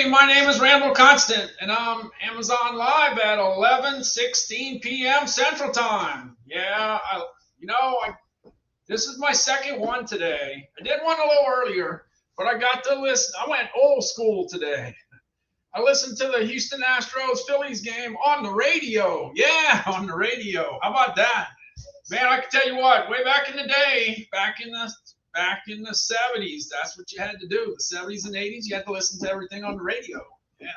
everybody. My name is Randall Constant, and I'm Amazon Live at 11:16 p.m. Central Time. Yeah, this is my second one today. I did one a little earlier, but I got to listen. I went old school today. I listened to the Houston Astros Phillies game on the radio. Yeah, on the radio. How about that? Man, I can tell you what, way back in the day, back in the 70s, that's what you had to do. The 70s and 80s, you had to listen to everything on the radio. Yeah,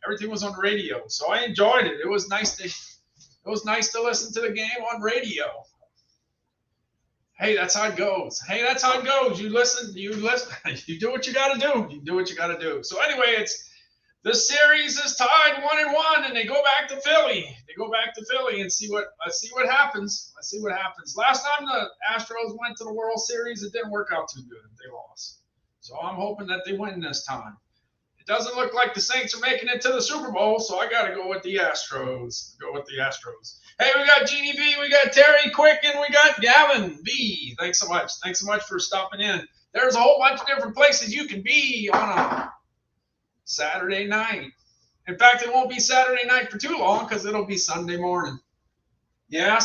everything was on the radio. So I enjoyed it. It was nice to listen to the game on radio. Hey, that's how it goes. You listen, you do what you got to do. You do what you got to do. So anyway, the series is tied 1-1, and they go back to Philly. And see what happens. Last time the Astros went to the World Series, it didn't work out too good. They lost. So I'm hoping that they win this time. It doesn't look like the Saints are making it to the Super Bowl, so I got to go with the Astros. Hey, we got Jeannie V, we got Terry Quick, and we got Gavin V. Thanks so much for stopping in. There's a whole bunch of different places you can be on a Saturday night. In fact, it won't be Saturday night for too long because it'll be Sunday morning. Yeah, in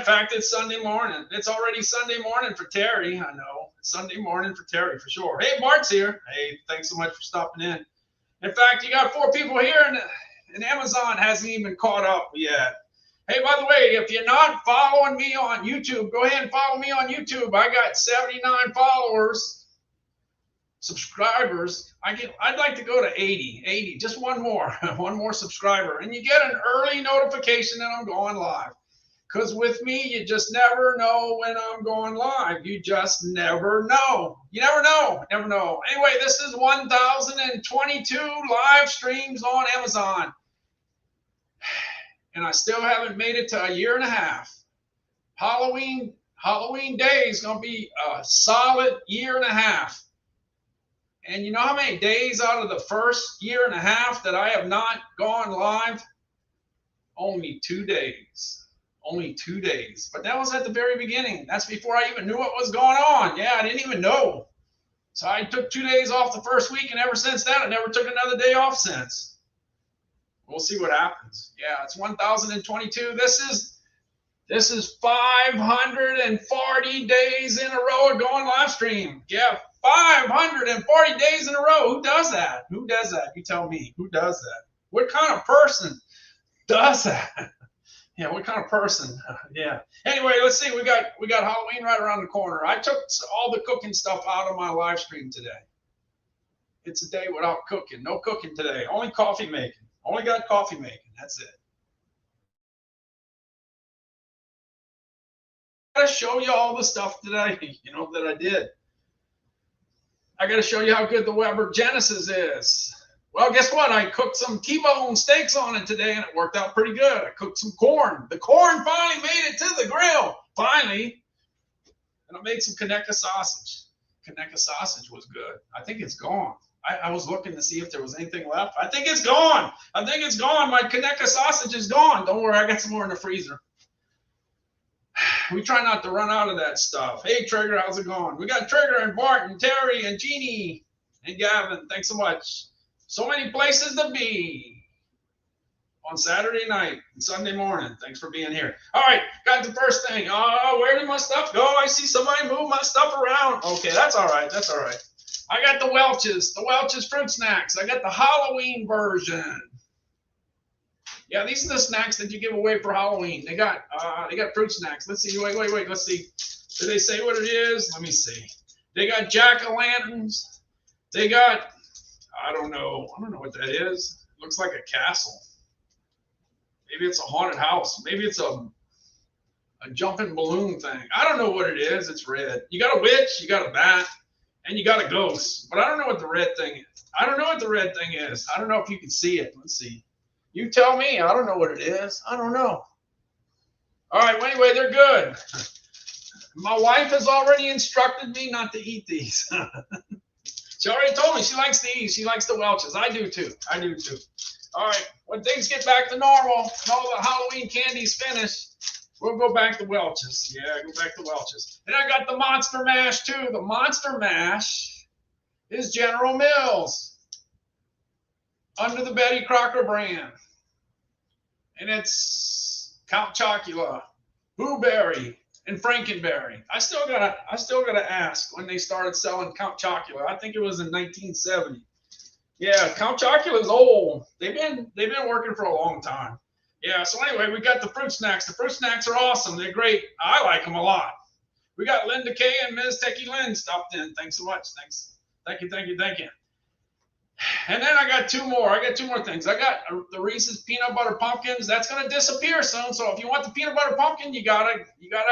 fact, it's Sunday morning. It's already Sunday morning for Terry. I know. It's Sunday morning for Terry for sure. Hey, Bart's here. Hey, thanks so much for stopping in. In fact, you got 4 people here, and Amazon hasn't even caught up yet. Hey, by the way, if you're not following me on YouTube, go ahead and follow me on YouTube. I got 79 followers. Subscribers. I'd like to go to 80, just one more subscriber, and you get an early notification that I'm going live. Because with me, you just never know when I'm going live. You just never know. You never know. Anyway, this is 1,022 live streams on Amazon, and I still haven't made it to a year and a half. Halloween day is gonna be a solid year and a half. And you know how many days out of the first year and a half that I have not gone live? Only 2 days. But that was at the very beginning. That's before I even knew what was going on. Yeah, I didn't even know. So I took 2 days off the first week, and ever since then, I never took another day off since. We'll see what happens. Yeah, it's 1,022. This is 540 days in a row of going live stream. Yeah, 540 days in a row. Who does that? You tell me. Who does that? What kind of person does that? Yeah, what kind of person? Yeah. Anyway, let's see. We got Halloween right around the corner. I took all the cooking stuff out of my live stream today. It's a day without cooking. No cooking today. Only coffee making. Only got coffee making. That's it. I gotta show you all the stuff that I did. I gotta show you how good the Weber Genesis is. Well, guess what? I cooked some T-bone steaks on it today, and it worked out pretty good. I cooked some corn. The corn finally made it to the grill. Finally. And I made some Kaneka sausage. Kaneka sausage was good. I think it's gone. I was looking to see if there was anything left. I think it's gone. My Kaneka sausage is gone. Don't worry, I got some more in the freezer. We try not to run out of that stuff. Hey, Trigger, how's it going? We got Trigger and Bart and Terry and Jeannie and Gavin. Thanks so much. So many places to be on Saturday night and Sunday morning. Thanks for being here. All right, got the first thing. Oh, where did my stuff go? I see somebody move my stuff around. Okay, that's all right. I got the Welch's fruit snacks. I got the Halloween version. Yeah, these are the snacks that you give away for Halloween. They got fruit snacks. Let's see. Wait. Let's see. Do they say what it is? Let me see. They got jack-o'-lanterns. They got, I don't know what that is. It looks like a castle. Maybe it's a haunted house. Maybe it's a jumping balloon thing. I don't know what it is. It's red. You got a witch, you got a bat, and you got a ghost. But I don't know what the red thing is. I don't know if you can see it. Let's see. You tell me. I don't know what it is. I don't know. All right. Well, anyway, they're good. My wife has already instructed me not to eat these. She already told me she likes these. She likes the Welch's. I do too. All right. When things get back to normal and all the Halloween candy's finished, we'll go back to Welch's. Yeah, go back to Welch's. And I got the Monster Mash too. The Monster Mash is General Mills. under the Betty Crocker brand. And it's Count Chocula, Blueberry, and Frankenberry. I still gotta ask when they started selling Count Chocula. I think it was in 1970. Yeah, Count Chocula's old. They've been working for a long time. Yeah, so anyway, we got the fruit snacks. The fruit snacks are awesome. They're great. I like them a lot. We got Linda Kay and Ms. Techie Lynn stopped in. Thanks so much. Thanks. Thank you. And then I got two more. Things. I got the Reese's peanut butter pumpkins. That's gonna disappear soon. So if you want the peanut butter pumpkin, you gotta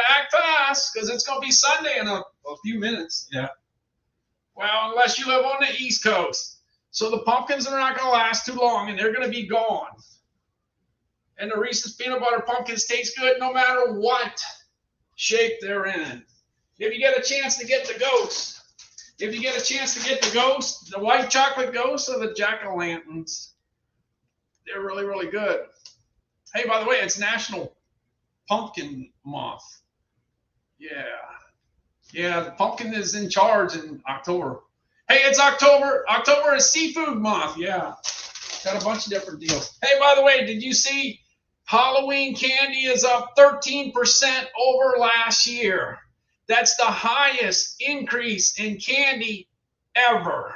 act fast because it's gonna be Sunday in a few minutes. Yeah. Well, unless you live on the East Coast. So the pumpkins are not gonna last too long, and they're gonna be gone. And the Reese's peanut butter pumpkins taste good no matter what shape they're in. If you get a chance to get the ghost. The white chocolate ghosts or the jack-o'-lanterns, they're really, really good. Hey, by the way, it's National Pumpkin Month. Yeah, the pumpkin is in charge in October. Hey, it's October. October is Seafood Month. Yeah, got a bunch of different deals. Hey, by the way, did you see Halloween candy is up 13% over last year? That's the highest increase in candy ever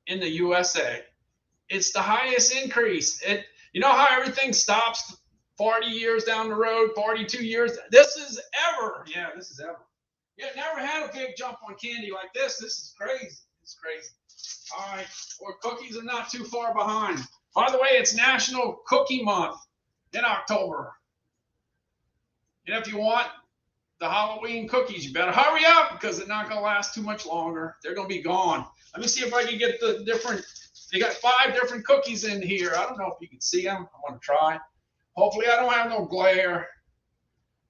in the USA. It's the highest increase. You know how everything stops 40 years down the road, 42 years? This is ever. Yeah, this is ever. Yeah, never had a big jump on candy like this. This is crazy. It's crazy. All right, or cookies are not too far behind. By the way, it's National Cookie Month in October. And if you want the Halloween cookies, you better hurry up because they're not going to last too much longer. They're going to be gone. Let me see if I can get the different. They got 5 different cookies in here. I don't know if you can see them. I want to try. Hopefully, I don't have no glare.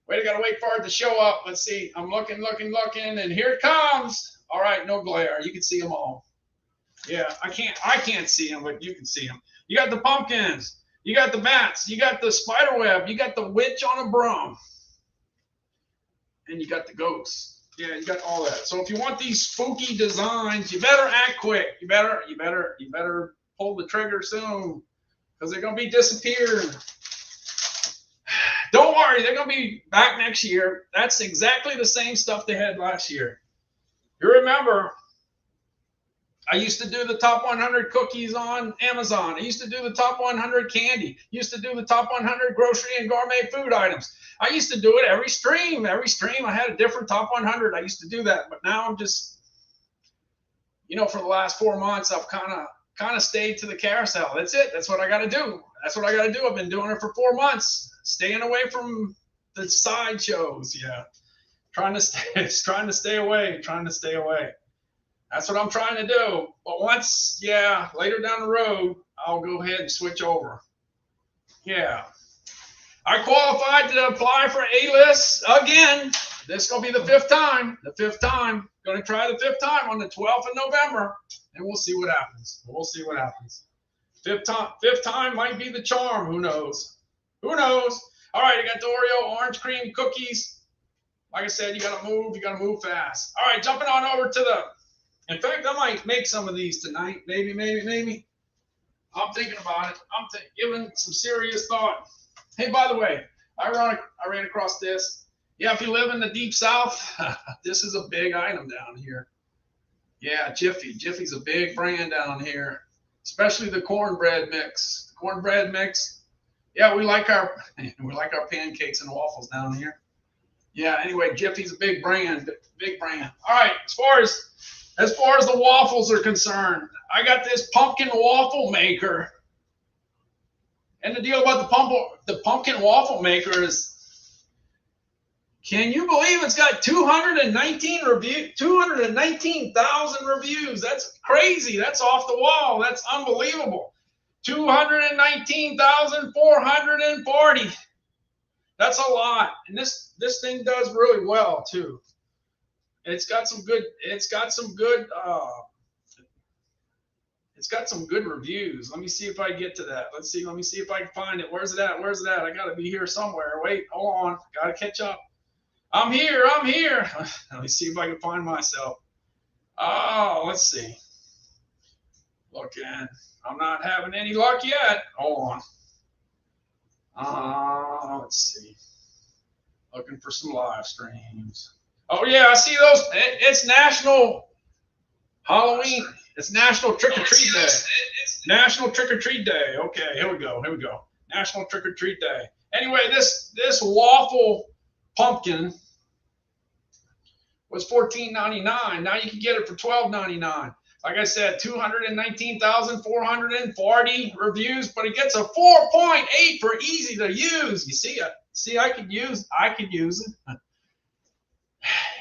Wait, I got to wait for it to show up. Let's see. I'm looking, and here it comes. All right, no glare. You can see them all. Yeah, I can't see them, but you can see them. You got the pumpkins. You got the bats. You got the spider web. You got the witch on a broom. And you got the ghosts. Yeah, you got all that. So if you want these spooky designs, you better act quick. You better pull the trigger soon because they're gonna be disappearing. Don't worry, they're gonna be back next year. That's exactly the same stuff they had last year. You remember, I used to do the top 100 cookies on Amazon. I used to do the top 100 candy. I used to do the top 100 grocery and gourmet food items. I used to do it every stream. Every stream, I had a different top 100. I used to do that, but now I'm just, for the last 4 months, I've kind of stayed to the carousel. That's it. That's what I got to do. I've been doing it for 4 months, staying away from the sideshows. Yeah, trying to stay away. That's what I'm trying to do. But later down the road, I'll go ahead and switch over. Yeah. I qualified to apply for A-list again. This is going to be the 5th time. Going to try the 5th time on the 12th of November, and we'll see what happens. Fifth time might be the charm. Who knows? All right, I got the Oreo orange cream cookies. Like I said, you got to move fast. All right, jumping on over to in fact, I might make some of these tonight. Maybe. I'm thinking about it. I'm giving some serious thought. Hey, by the way, I ran across this. Yeah, if you live in the deep south, this is a big item down here. Yeah, Jiffy. Jiffy's a big brand down here, especially the cornbread mix. Yeah, we like our pancakes and waffles down here. Yeah, anyway, Jiffy's a big brand. All right, as far as the waffles are concerned, I got this pumpkin waffle maker. And the deal about the pumpkin waffle maker is, can you believe it's got 219,000 reviews? That's crazy. That's off the wall. That's unbelievable. 219,440. That's a lot. And this thing does really well too. It's got some good reviews. Let me see if I get to that. Let me see if I can find it. Where's it at? I gotta be here somewhere. Wait, hold on. Gotta catch up. I'm here. Let me see if I can find myself. Oh, let's see. Looking. I'm not having any luck yet. Hold on. Let's see. Looking for some live streams. Oh, yeah, I see those. It's National Halloween. It's National Trick-or-Treat Day. National Trick-or-Treat Day. Okay, here we go. National Trick-or-Treat Day. Anyway, this waffle pumpkin was $14.99. Now you can get it for $12.99. Like I said, 219,440 reviews, but it gets a 4.8 for easy to use. You see it? See, I could use it.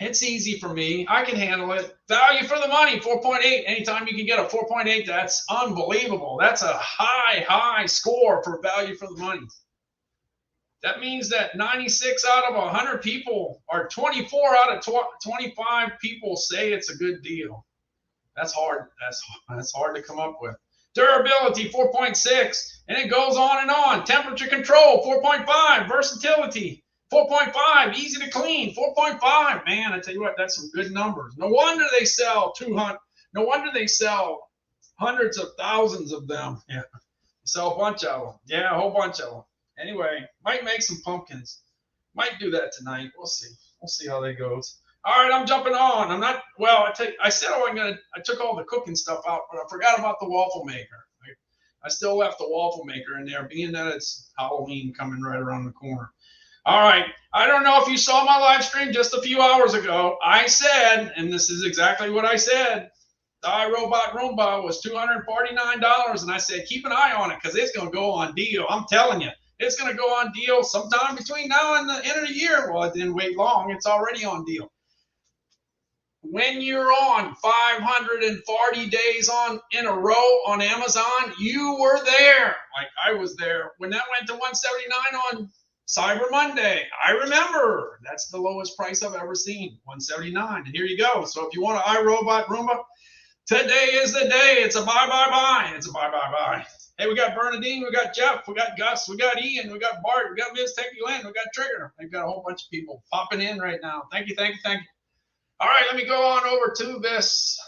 It's easy for me. I can handle it. Value for the money, 4.8. Anytime you can get a 4.8, that's unbelievable. That's a high score for value for the money. That means that 96 out of 100 people, or 24 out of 25 people say it's a good deal. That's hard. That's hard to come up with. Durability, 4.6, and it goes on and on. Temperature control, 4.5. Versatility, 4.5. Easy to clean, 4.5. Man, I tell you what, that's some good numbers. No wonder they sell 200. No wonder they sell hundreds of thousands of them. Yeah, sell a bunch of them. Yeah, a whole bunch of them. Anyway, might make some pumpkins. Might do that tonight. We'll see. We'll see how that goes. All right, I'm jumping on. I'm not, well, I said I took all the cooking stuff out, but I forgot about the waffle maker. I still left the waffle maker in there, being that it's Halloween coming right around the corner. All right, I don't know if you saw my live stream just a few hours ago. I said, and this is exactly what I said, the iRobot Roomba was $249, and I said, keep an eye on it because it's going to go on deal. I'm telling you. It's going to go on deal sometime between now and the end of the year. Well, it didn't wait long. It's already on deal. When you're on 540 days in a row on Amazon, you were there. Like I was there. When that went to $179 on Cyber Monday, I remember. That's the lowest price I've ever seen, $179. And here you go. So if you want an iRobot Roomba, today is the day. It's a buy. It's a buy. Hey, we got Bernadine, we got Jeff, we got Gus, we got Ian, we got Bart, we got Ms. Techie Lynn, we got Trigger. We've got a whole bunch of people popping in right now. Thank you. All right, let me go on over to this.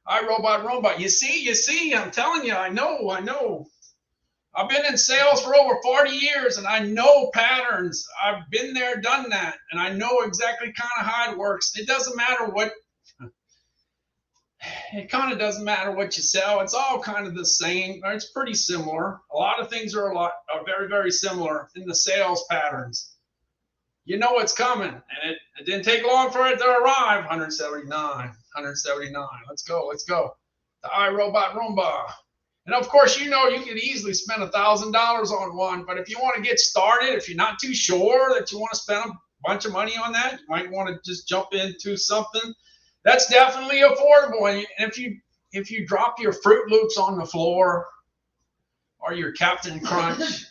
iRobot Roomba. You see, I'm telling you, I know. I've been in sales for over 40 years, and I know patterns. I've been there, done that, and I know exactly kind of how it works. It doesn't matter what. It kind of doesn't matter what you sell. It's all kind of the same. It's pretty similar. A lot of things are very, very similar in the sales patterns. You know it's coming, and it didn't take long for it to arrive. 179. Let's go. The iRobot Roomba. And of course, you can easily spend $1,000 on one. But if you want to get started, if you're not too sure that you want to spend a bunch of money on that, you might want to just jump into something that's definitely affordable. And if you drop your Fruit Loops on the floor, or your Captain Crunch,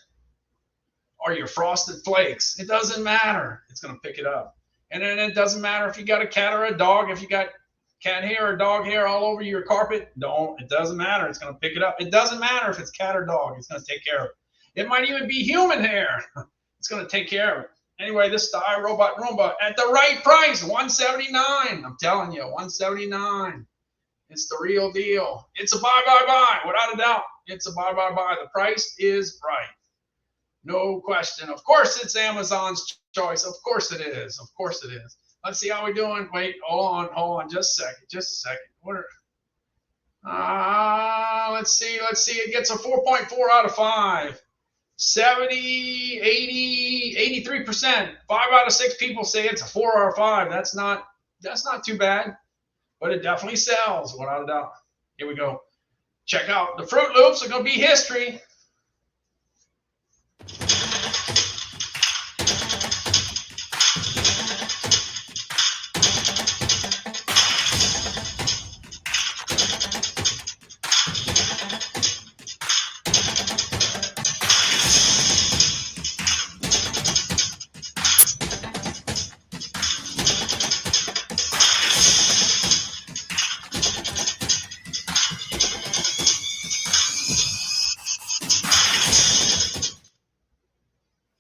or your Frosted Flakes, it doesn't matter. It's going to pick it up. And then it doesn't matter if you got a cat or a dog. If you got cat hair or dog hair all over your carpet, it doesn't matter. It's going to pick it up. It doesn't matter if it's cat or dog. It's going to take care of it. It might even be human hair. It's going to take care of it. Anyway, this is the iRobot Roomba at the right price, $179. I'm telling you, $179. It's the real deal. It's a buy. Without a doubt, it's a buy. The price is right. No question. Of course, it's Amazon's choice. Of course it is. Let's see how we're doing. Wait, hold on. Just a second. Let's see. It gets a 4.4 out of 5. 70, 80, 83%. 5 out of 6 people say it's a 4 or a 5. That's not too bad, but it definitely sells, without a doubt. Here we go. Check out the Fruit Loops. Are going to be history.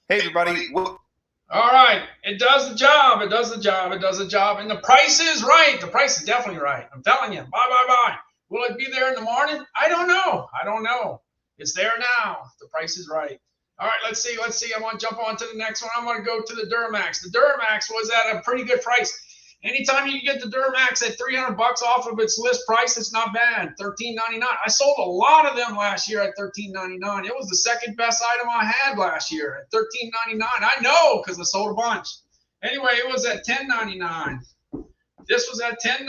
Hey, everybody. All right, it does the job. It does the job. It does the job. And the price is right. The price is definitely right. I'm telling you. Bye, bye, bye. Will it be there in the morning? I don't know. I don't know. It's there now. The price is right. All right, let's see. Let's see. I want to jump on to the next one. I'm going to go to the Duramax. The Duramax was at a pretty good price. Anytime you get the Duramax at $300 off of its list price, it's not bad. $13.99. I sold a lot of them last year at $13.99. It was the second best item I had last year at $13.99. I know because I sold a bunch. Anyway, it was at $10.99. This was at $10.99,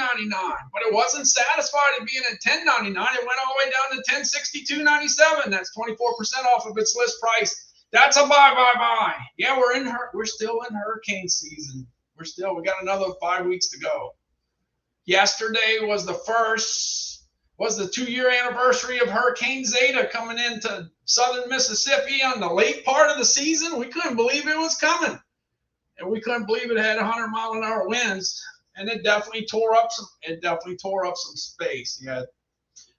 but it wasn't satisfied at being at $10.99. It went all the way down to $1062.97. That's 24% off of its list price. That's a buy. Yeah, we're still in hurricane season. We got another 5 weeks to go. Yesterday was the 2-year anniversary of Hurricane Zeta coming into southern Mississippi on the late part of the season. We couldn't believe it was coming. And we couldn't believe it had 100-mile-an-hour winds. And it definitely tore up some space. Yeah.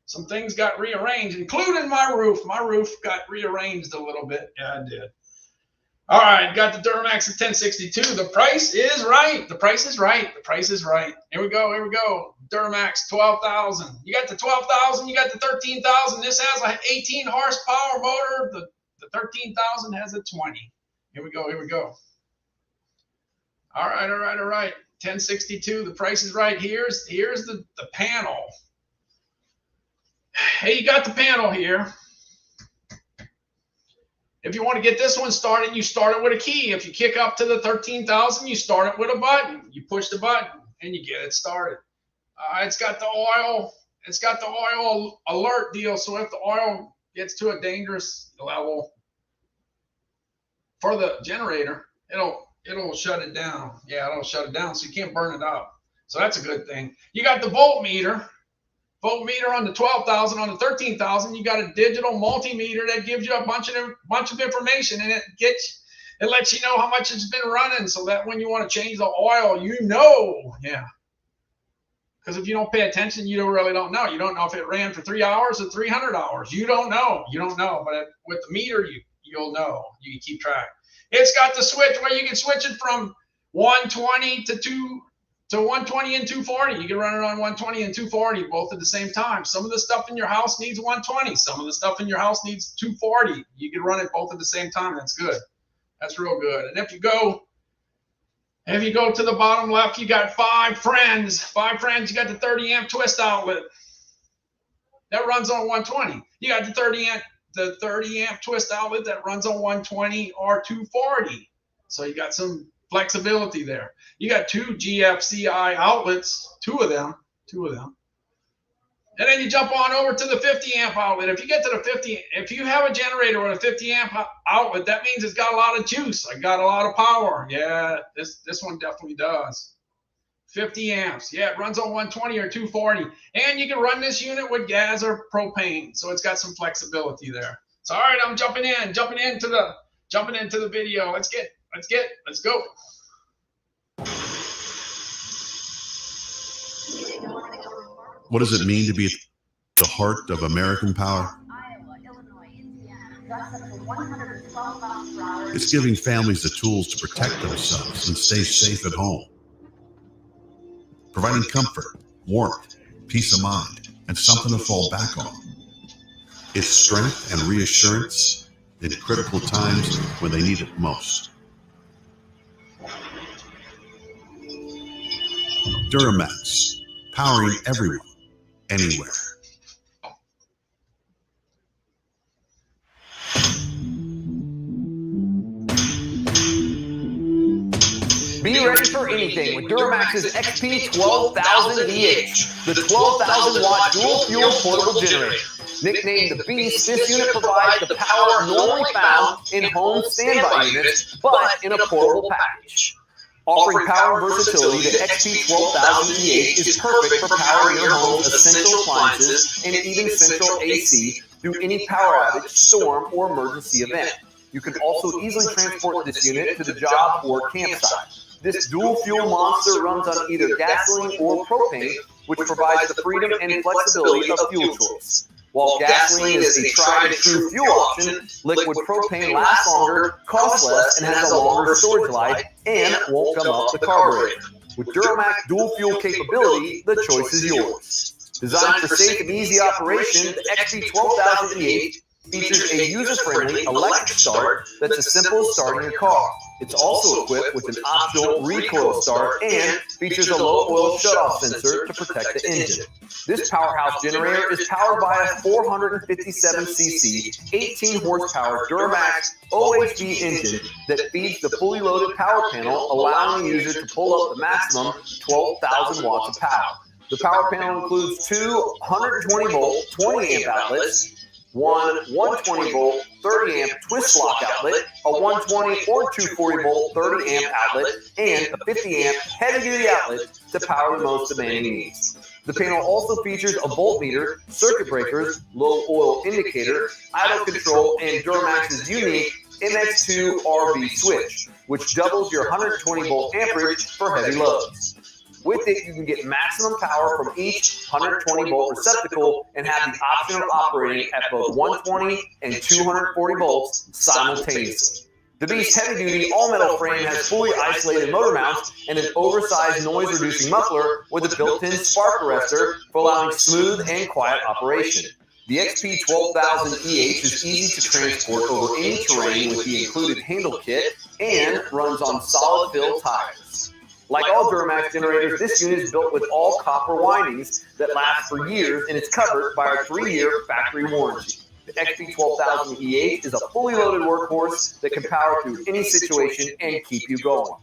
Some things got rearranged, including my roof. My roof got rearranged a little bit. Yeah, it did. All right, got the Duramax at $1062. The price is right. The price is right. The price is right. Here we go. Here we go. Duramax, $12,000. You got the $12,000. You got the $13,000. This has an 18 horsepower motor. The $13,000 has a 20. Here we go. Here we go. All right. All right. All right. $1062. The price is right. Here's the panel. Hey, you got the panel here. If you want to get this one started, you start it with a key. If you kick up to the 13,000, you start it with a button. You push the button and you get it started. It's got the oil. It's got the oil alert deal. So if the oil gets to a dangerous level for the generator, it'll shut it down. Yeah, it'll shut it down so you can't burn it up. So that's a good thing. You got the voltmeter. Voltmeter on the 12,000, on the 13,000, you got a digital multimeter that gives you a bunch of information, and it lets you know how much it's been running, so that when you want to change the oil, you know. Yeah. Because if you don't pay attention, you really don't know. You don't know if it ran for 3 hours or 300 hours. You don't know. You don't know. But with the meter, you'll know. You can keep track. It's got the switch where you can switch it from 120 to 120 and 240. You can run it on 120 and 240 both at the same time. Some of the stuff in your house needs 120. Some of the stuff in your house needs 240. You can run it both at the same time. That's good. That's real good. And if you go to the bottom left, you got 5 friends. 5 friends. You got the 30 amp twist outlet that runs on 120. You got the 30 amp twist outlet that runs on 120 or 240. So you got some flexibility there. You got 2 GFCI outlets, 2 of them. And then you jump on over to the 50 amp outlet. If you get to the 50, if you have a generator with a 50 amp outlet, that means it's got a lot of juice. I got a lot of power. Yeah, this one definitely does. 50 amps. Yeah, it runs on 120 or 240. And you can run this unit with gas or propane. So it's got some flexibility there. So all right, I'm jumping into the video. Let's go. What does it mean to be at the heart of American power? It's giving families the tools to protect themselves and stay safe at home. Providing comfort, warmth, peace of mind, and something to fall back on. It's strength and reassurance in critical times when they need it most. Duramax, powering everyone, anywhere. Be ready for anything with Duramax's XP 12,000 EH, the 12,000 watt dual fuel portable generator. Nicknamed the Beast, this unit provides the power normally found in home standby units, but in a portable package. Offering power and versatility, the XP 12,000 EH is perfect for powering your home's essential appliances and even central AC through any power outage, storm, or emergency event. You can also easily transport this unit to the job or campsite. This dual fuel monster runs on either gasoline or propane, which provides the freedom and flexibility of fuel choice. While gasoline is a tried and true fuel option, liquid propane lasts longer, costs less, and has a longer storage life, and won't gum up the carburetor. With Duramax dual fuel capability, the choice is yours. Designed for safe and easy operation, the XP12000 features a user-friendly electric start that's as simple as starting your car. It's also equipped with an optional recoil start and features a low-oil shutoff sensor to protect the engine. This powerhouse generator is powered by a 457cc, 18-horsepower Duramax OHV engine that feeds the fully loaded power panel, allowing the user to pull up the maximum 12,000 watts of power. The power panel includes two 120-volt 20-amp outlets, one 120-volt 30-amp twist lock outlet, a 120 or 240-volt 30-amp outlet, and a 50-amp heavy-duty outlet to power the most demanding needs. The panel also features a voltmeter, circuit breakers, low oil indicator, idle control, and Duramax's unique MX2 RV switch, which doubles your 120-volt amperage for heavy loads. With it, you can get maximum power from each 120-volt receptacle and have the option of operating at both 120 and 240 volts simultaneously. The Beast's heavy-duty all-metal frame has fully isolated motor mounts and an oversized noise-reducing muffler with a built-in spark arrestor for allowing smooth and quiet operation. The XP12000 is easy to transport over any terrain with the included handle kit and runs on solid fill tires. Like all Duramax generators, this unit is built with all copper windings that last for years and is covered by our 3-year factory warranty. The XP12000 is a fully loaded workhorse that can power through any situation and keep you going.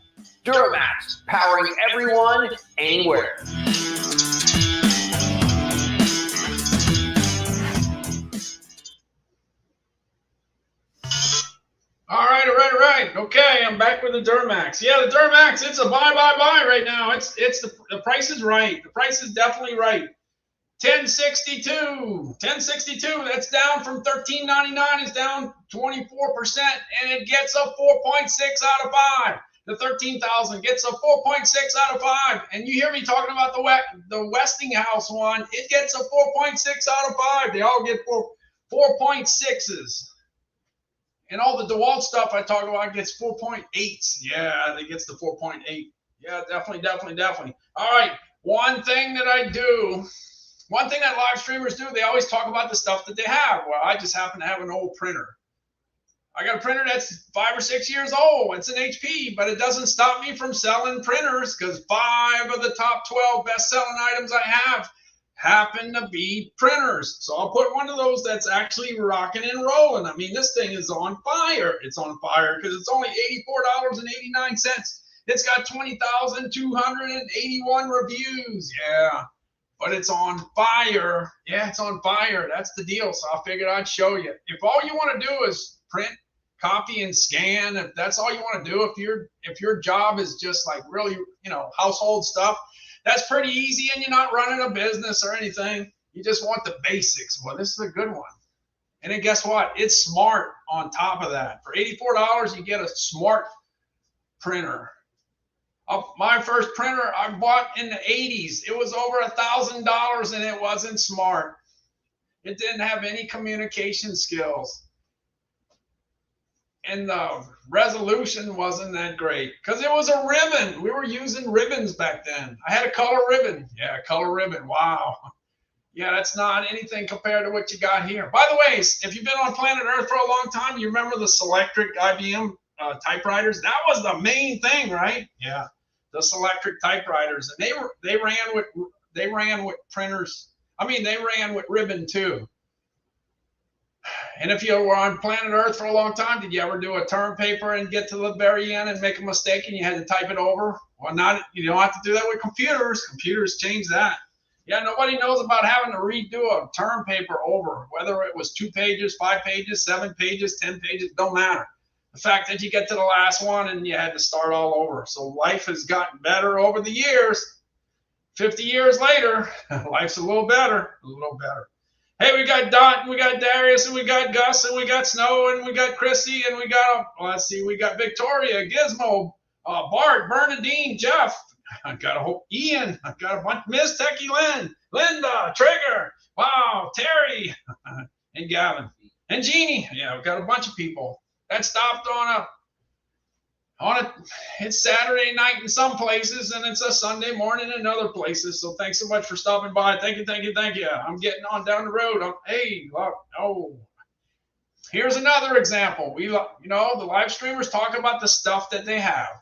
Duramax, powering everyone, anywhere. All right. Okay, I'm back with the Duramax. Yeah, the Duramax, it's a buy right now. It's the price is right. The price is definitely right. $10.62. That's down from $13.99. It's down 24%, and it gets a 4.6 out of 5. The 13,000 gets a 4.6 out of 5. And you hear me talking about the Westinghouse one. It gets a 4.6 out of 5. They all get 4.6s. And all the DeWalt stuff I talk about gets 4.8s. Yeah, it gets the 4.8. Yeah, definitely. All right, one thing that live streamers do, they always talk about the stuff that they have. Well, I just happen to have an old printer. I got a printer that's 5 or 6 years old. It's an HP, but it doesn't stop me from selling printers because 5 of the top 12 best-selling items I have happen to be printers. So I'll put one of those that's actually rocking and rolling. I mean, this thing is on fire. It's on fire because it's only $84.89. It's got 20,281 reviews. Yeah, but it's on fire. Yeah, it's on fire. That's the deal. So I figured I'd show you. If all you want to do is print, copy, and scan, if that's all you want to do, if your job is just like really, household stuff, that's pretty easy, and you're not running a business or anything. You just want the basics. Well, this is a good one. And then guess what? It's smart on top of that. For $84, you get a smart printer. My first printer I bought in the 80s. It was over $1,000, and it wasn't smart. It didn't have any communication skills. And the resolution wasn't that great because it was a ribbon. We were using ribbons back then. I had a color ribbon. Yeah, color ribbon. Wow. Yeah, that's not anything compared to what you got here. By the way, if you've been on planet Earth for a long time, you remember the Selectric IBM typewriters? That was the main thing, right? Yeah, the Selectric typewriters, and they ran with printers. I mean, they ran with ribbon too. And if you were on planet Earth for a long time, did you ever do a term paper and get to the very end and make a mistake and you had to type it over? Well, you don't have to do that with computers. Computers change that. Yeah, nobody knows about having to redo a term paper over, whether it was 2 pages, 5 pages, 7 pages, 10 pages, don't matter. The fact that you get to the last one and you had to start all over. So life has gotten better over the years. 50 years later, life's a little better. Hey, we got Dot, and we got Darius, and we got Gus, and we got Snow, and we got Chrissy, and we got Victoria, Gizmo, Bart, Bernadine, Jeff. I got a whole Ian. I got a bunch. Miss Techie Lynn, Linda, Trigger. Wow, Terry, and Gavin, and Jeannie. Yeah, we've got a bunch of people that stopped on a. It's Saturday night in some places, and it's a Sunday morning in other places. So thanks so much for stopping by. Thank you, thank you, thank you. I'm getting on down the road. Hey, look, oh. Here's another example. The live streamers talk about the stuff that they have.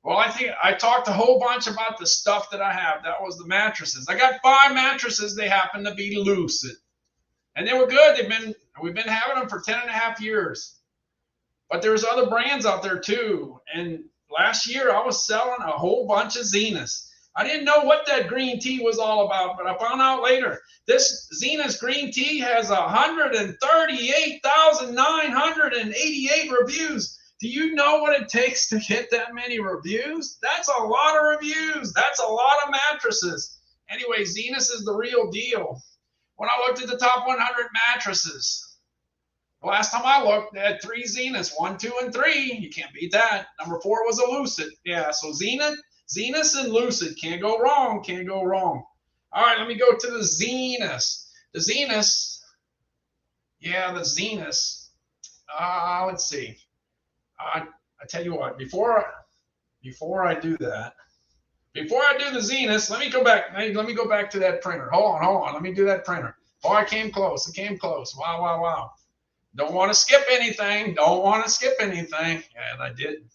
Well, I think I talked a whole bunch about the stuff that I have. That was the mattresses. I got 5 mattresses. They happen to be Lucid, and they were good. We've been having them for 10.5 years. But there's other brands out there too. And last year I was selling a whole bunch of Zeniths. I didn't know what that green tea was all about, but I found out later. This Zenith green tea has 138,988 reviews. Do you know what it takes to get that many reviews? That's a lot of reviews. That's a lot of mattresses. Anyway, Zenith is the real deal. When I looked at the top 100 mattresses, the last time I looked, they had 3 Zeniths, 1, 2, and 3. You can't beat that. Number 4 was a Lucid. Yeah, so Zenith and Lucid. Can't go wrong. Can't go wrong. All right, let me go to the Zeniths. The Zeniths. Yeah, the Zeniths. Let's see. I tell you what, before I do that, before I do the Zeniths, let me go back. Let me go back to that printer. Hold on. Let me do that printer. Oh, I came close. Wow. Don't want to skip anything. Yeah, I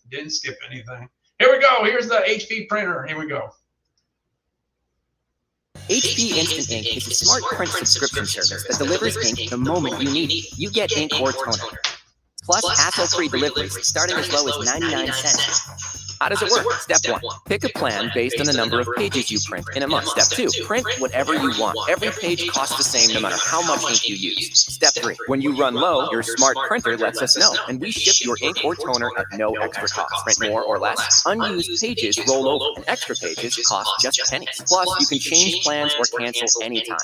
didn't skip anything. Here we go. Here's the HP printer. Here we go. HP Instant Ink is a smart print subscription service that delivers ink the moment you need it. You get ink or toner, plus hassle-free deliveries starting as low as 99 cents. How does it work? Step 1, pick a plan based on the number of pages you print in a month. Step 2, print whatever you want. Every page costs the same no matter how much ink you use. Step 3, when you run low, your smart printer lets us know, and we ship your ink or toner at no extra cost. Print more or less. Unused pages roll over, and extra pages cost just pennies. Plus, you can change plans or cancel anytime.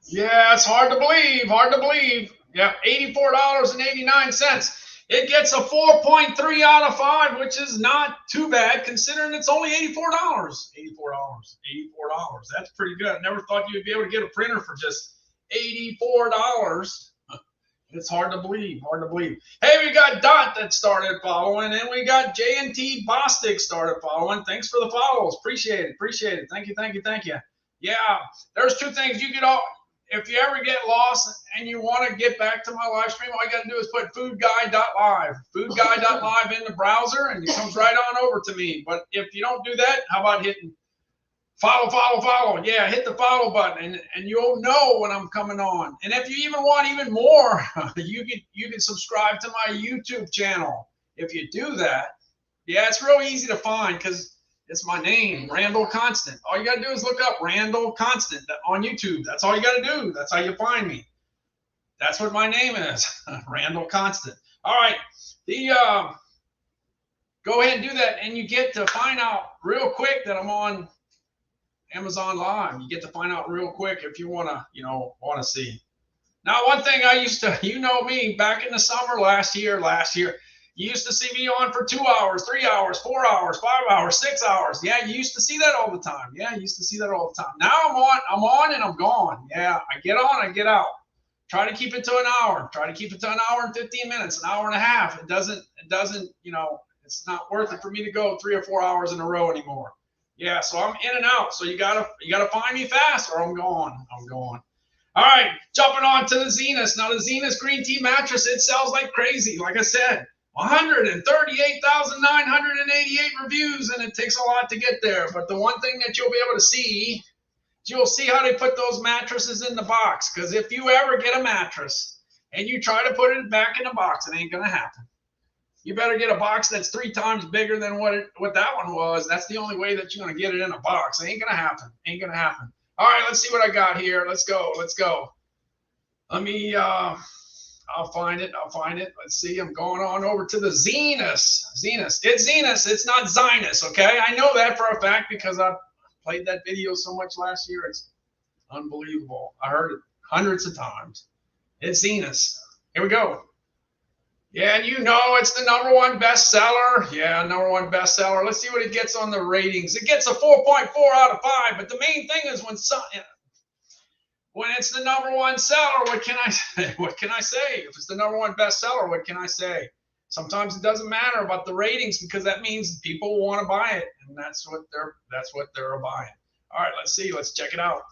Yeah, it's hard to believe. Yeah, $84.89. It gets a 4.3 out of 5, which is not too bad considering it's only $84. $84. That's pretty good. I never thought you'd be able to get a printer for just $84. It's hard to believe. Hey, we got Dot that started following, and we got J&T Bostic started following. Thanks for the follows. Appreciate it. Thank you. Yeah, there's 2 things you get off. If you ever get lost and you want to get back to my live stream, all you got to do is put foodguy.live in the browser, and it comes right on over to me. But if you don't do that, how about hitting follow? Yeah, hit the follow button, and you'll know when I'm coming on. And if you even want even more, you can subscribe to my YouTube channel. If you do that, yeah, it's real easy to find because it's my name, Randall Constant. All you got to do is look up Randall Constant on YouTube. That's all you got to do. That's how you find me. That's what my name is, Randall Constant. All right. Go ahead and do that, and you get to find out real quick that I'm on Amazon Live. You get to find out real quick if you want to see. Now, one thing I used to, me, back in the summer last year, you used to see me on for 2 hours, 3 hours, 4 hours, 5 hours, 6 hours. Yeah, you used to see that all the time. Now I'm on and I'm gone. Yeah, I get on, I get out. Try to keep it to an hour. Try to keep it to an hour and 15 minutes, an hour and a half. It doesn't, it's not worth it for me to go 3 or 4 hours in a row anymore. Yeah, so I'm in and out. So you gotta find me fast, or I'm gone. All right, jumping on to the Zenus. Now the Zenus green tea mattress, it sells like crazy. Like I said, 138,988 reviews, and it takes a lot to get there. But the one thing that you'll be able to see, you'll see how they put those mattresses in the box. Because if you ever get a mattress and you try to put it back in the box, it ain't gonna happen. You better get a box that's 3 times bigger than what that one was. That's the only way that you're gonna get it in a box. It ain't gonna happen. All right, let's see what I got here. Let's go. Let me I'll find it. Let's see. I'm going on over to the Zenus. It's Zenus. It's not Zinus, okay? I know that for a fact because I played that video so much last year. It's unbelievable. I heard it hundreds of times. It's Zenus. Here we go. Yeah, and you know it's the #1 bestseller. Yeah, #1 bestseller. Let's see what it gets on the ratings. It gets a 4.4 out of 5. But the main thing is when it's the #1 seller, what can I say? What can I say? If it's the #1 bestseller, what can I say? Sometimes it doesn't matter about the ratings because that means people want to buy it, and that's what they're buying. All right, let's see. Let's check it out.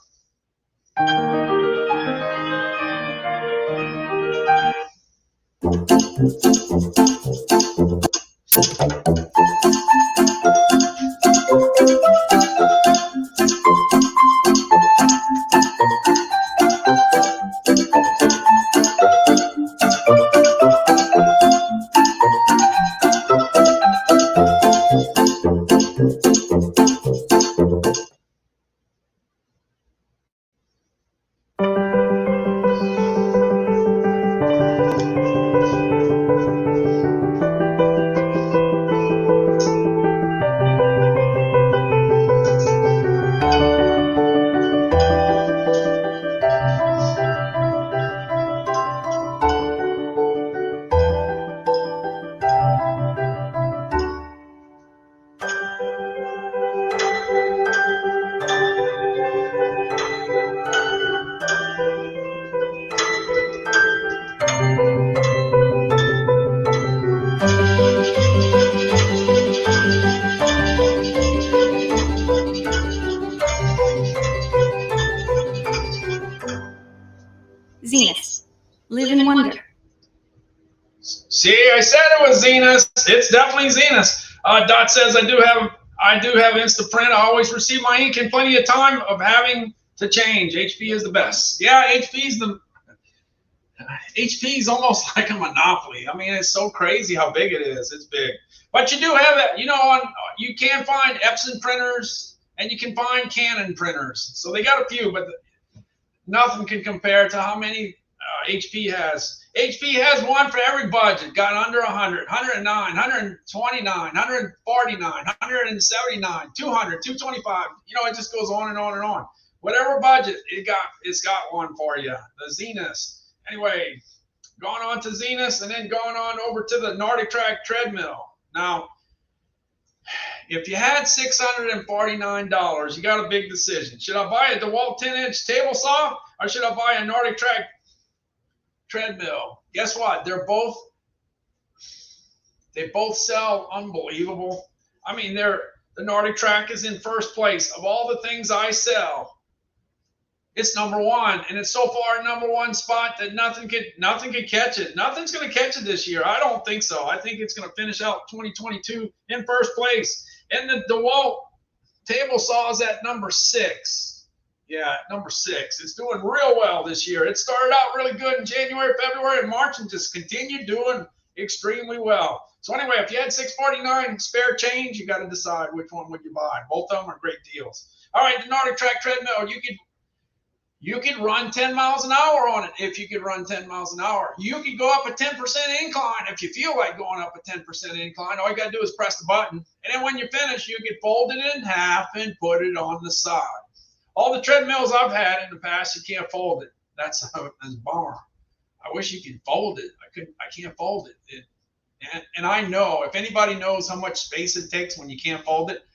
Zenus. Live in wonder. See, I said it was Zenus. It's definitely Zenus. Dot says I do have Instaprint. I always receive my ink in plenty of time of having to change. HP is the best. Yeah, HP is almost like a monopoly. I mean, it's so crazy how big it is. It's big. But you do have it, you can find Epson printers and you can find Canon printers. So they got a few, but nothing can compare to how many HP has. HP has one for every budget. Got under 100, 109, 129, 149, 179, 200, 225. It just goes on and on and on. Whatever budget it's got one for you. The Zenus. Anyway, going on to Zenus and then going on over to the Nordic Track treadmill. Now, if you had $649, you got a big decision. Should I buy a DeWalt 10-inch table saw or should I buy a Nordic Track treadmill? Guess what? They both sell unbelievable. I mean, the Nordic Track is in first place of all the things I sell. It's #1, and it's so far #1 spot that nothing can catch it. Nothing's going to catch it this year. I don't think so. I think it's going to finish out 2022 in first place. And the DeWalt table saw is at #6. Yeah, #6. It's doing real well this year. It started out really good in January, February, and March, and just continued doing extremely well. So anyway, if you had $649 spare change, you got to decide which one would you buy. Both of them are great deals. All right, the Nordic Track treadmill, you could run 10 miles an hour on it if you could run 10 miles an hour. You could go up a 10% incline if you feel like going up a 10% incline. All you got to do is press the button. And then when you finish, you can fold it in half and put it on the side. All the treadmills I've had in the past, you can't fold it. That's a bummer. I wish you could fold it. I can't fold it. And I know, if anybody knows how much space it takes when you can't fold it,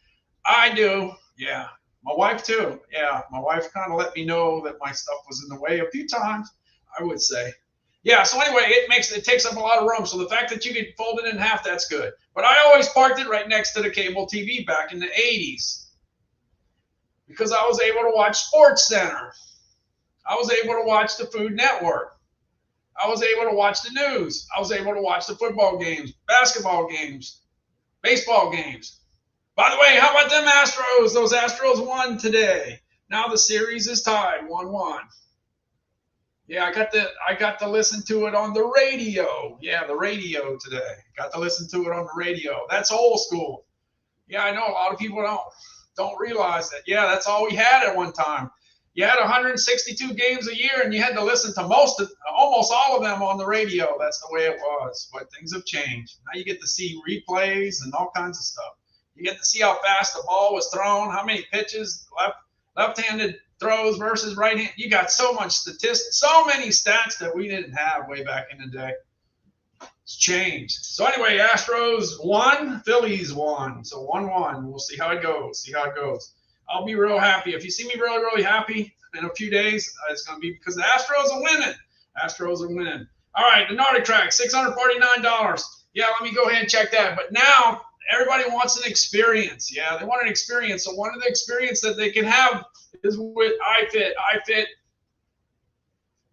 I do. Yeah. My wife too. Yeah, my wife kind of let me know that my stuff was in the way a few times, I would say. Yeah, so anyway, it takes up a lot of room. So the fact that you could fold it in half, that's good. But I always parked it right next to the cable TV back in the 80s. because I was able to watch Sports Center. I was able to watch the Food Network. I was able to watch the news. I was able to watch the football games, basketball games, baseball games. By the way, how about them Astros? Those Astros won today. Now the series is tied 1-1. Yeah, I got to listen to it on the radio. Yeah, the radio today. Got to listen to it on the radio. That's old school. Yeah, I know a lot of people don't realize that. Yeah, that's all we had at one time. You had 162 games a year, and you had to listen to almost all of them on the radio. That's the way it was. But things have changed. Now you get to see replays and all kinds of stuff. You get to see how fast the ball was thrown, how many pitches, left-handed throws versus right-hand. You got so much statistics, so many stats that we didn't have way back in the day. It's changed. So anyway, Astros won, Phillies won. So 1-1. We'll see how it goes. I'll be real happy. If you see me really, really happy in a few days, it's going to be because the Astros are winning. All right, the Nordic Track, $649. Yeah, let me go ahead and check that. But now everybody wants an experience. Yeah, they want an experience. So one of the experience that they can have is with iFit. iFit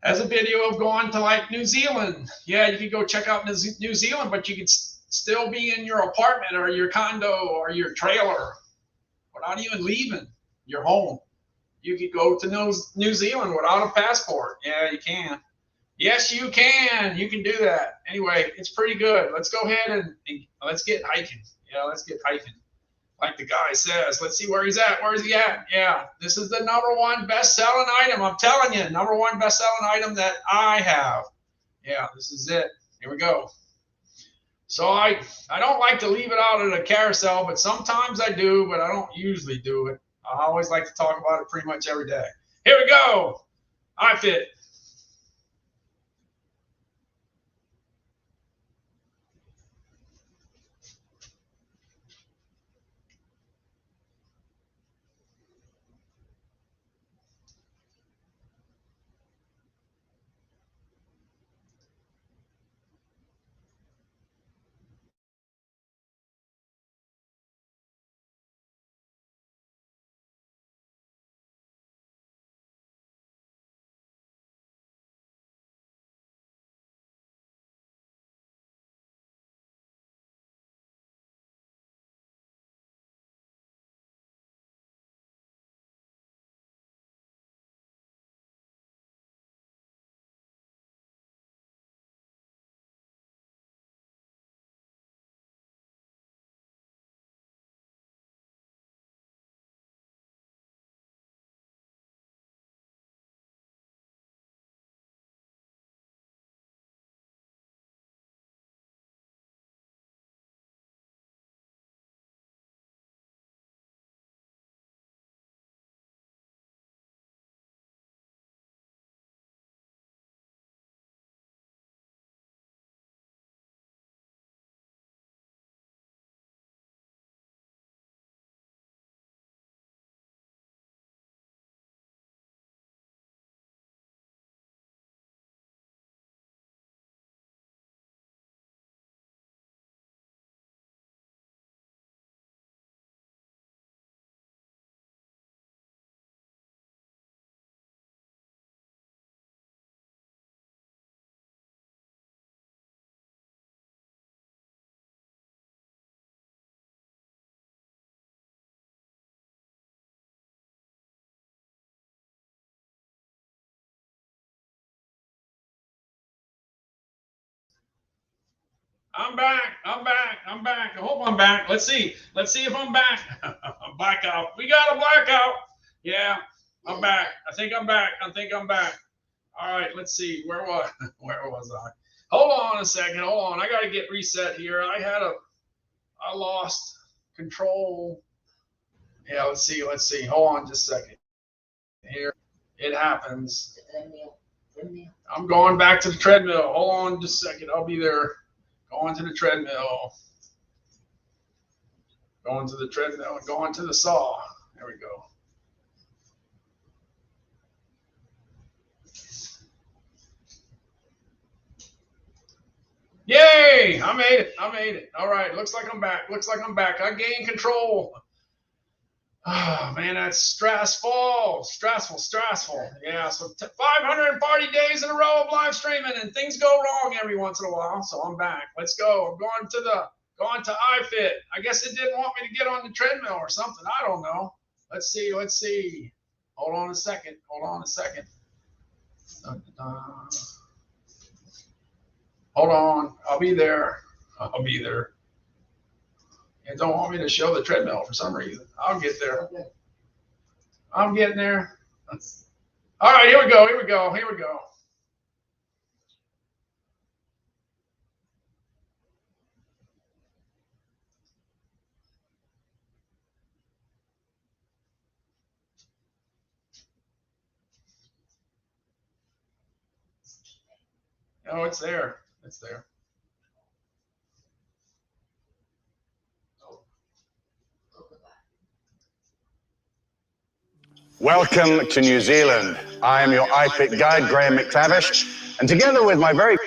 has a video of going to like New Zealand. Yeah, you can go check out New Zealand, but you can still be in your apartment or your condo or your trailer without even leaving your home. You could go to New Zealand without a passport. Yeah, you can. Yes, you can. You can do that. Anyway, it's pretty good. Let's go ahead and let's get hiking. Yeah, let's get hiking. Like the guy says, let's see where he's at. Where is he at? Yeah, this is the #1 best-selling item. I'm telling you, #1 best-selling item that I have. Yeah, this is it. Here we go. So I don't like to leave it out at a carousel, but sometimes I do, but I don't usually do it. I always like to talk about it pretty much every day. Here we go. iFit. I'm back. I hope I'm back. Let's see if I'm back. Blackout. We got a blackout. Yeah, I'm back. I think I'm back. All right, let's see. Where was I? Hold on a second. Hold on. I got to get reset here. I lost control. Yeah, let's see. Hold on just a second. Here. It happens. I'm going back to the treadmill. Hold on just a second. I'll be there. Going to the treadmill. Going to the treadmill and going to the saw. There we go. Yay! I made it. All right. Looks like I'm back. I gained control. Oh, man, that's stressful. Yeah, so 540 days in a row of live streaming, and things go wrong every once in a while, so I'm back. Let's go. I'm going to iFit. I guess it didn't want me to get on the treadmill or something. I don't know. Let's see. Hold on a second. Hold on. I'll be there. It don't want me to show the treadmill for some reason. I'll get there. I'm getting there. All right, here we go. Oh, it's there. Welcome to New Zealand. I am your iFit guide, Graham McTavish, and together with my very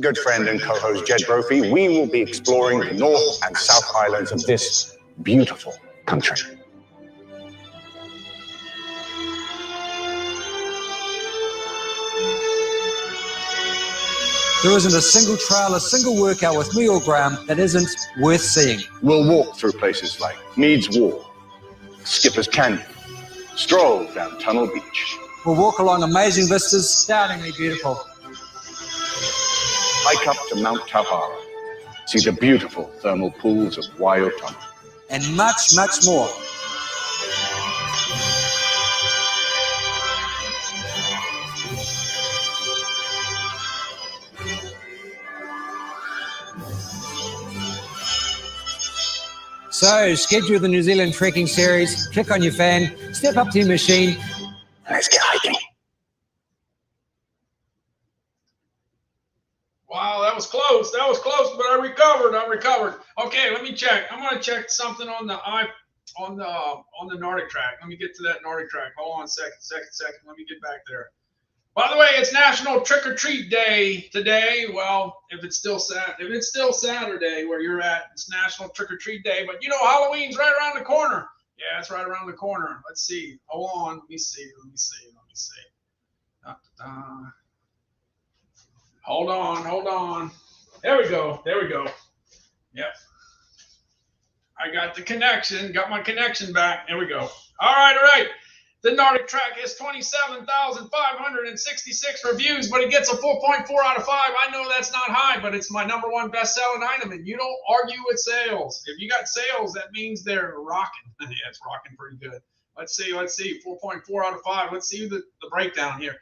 good friend and co-host Jed Brophy, we will be exploring the North and South Islands of this beautiful country. There isn't a single trail, a single workout with me or Graham that isn't worth seeing. We'll walk through places like Meads Wall, Skipper's Canyon, stroll down Tunnel Beach. We'll walk along amazing vistas, startlingly beautiful. Hike up to Mount Tauhara, see the beautiful thermal pools of Waiotama. And much, much more. So, schedule the New Zealand trekking series, click on your fan, step up to your machine, and let's get hiking. Wow, that was close, but I recovered. Okay, let me check. I'm gonna check something on the Nordic track. Let me get to that Nordic track. Hold on a second. Let me get back there. By the way, it's National Trick or Treat Day today. Well, if it's still Saturday where you're at, it's National Trick or Treat Day. But you know, Halloween's right around the corner. Yeah, it's right around the corner. Let's see. Hold on. Let me see. Hold on. There we go. Yep. I got the connection. Got my connection back. There we go. All right. The Nordic track has 27,566 reviews, but it gets a 4.4 out of 5. I know that's not high, but it's my #1 best-selling item, and you don't argue with sales. If you got sales, that means they're rocking. Yeah, it's rocking pretty good. Let's see. 4.4 out of 5. Let's see the breakdown here.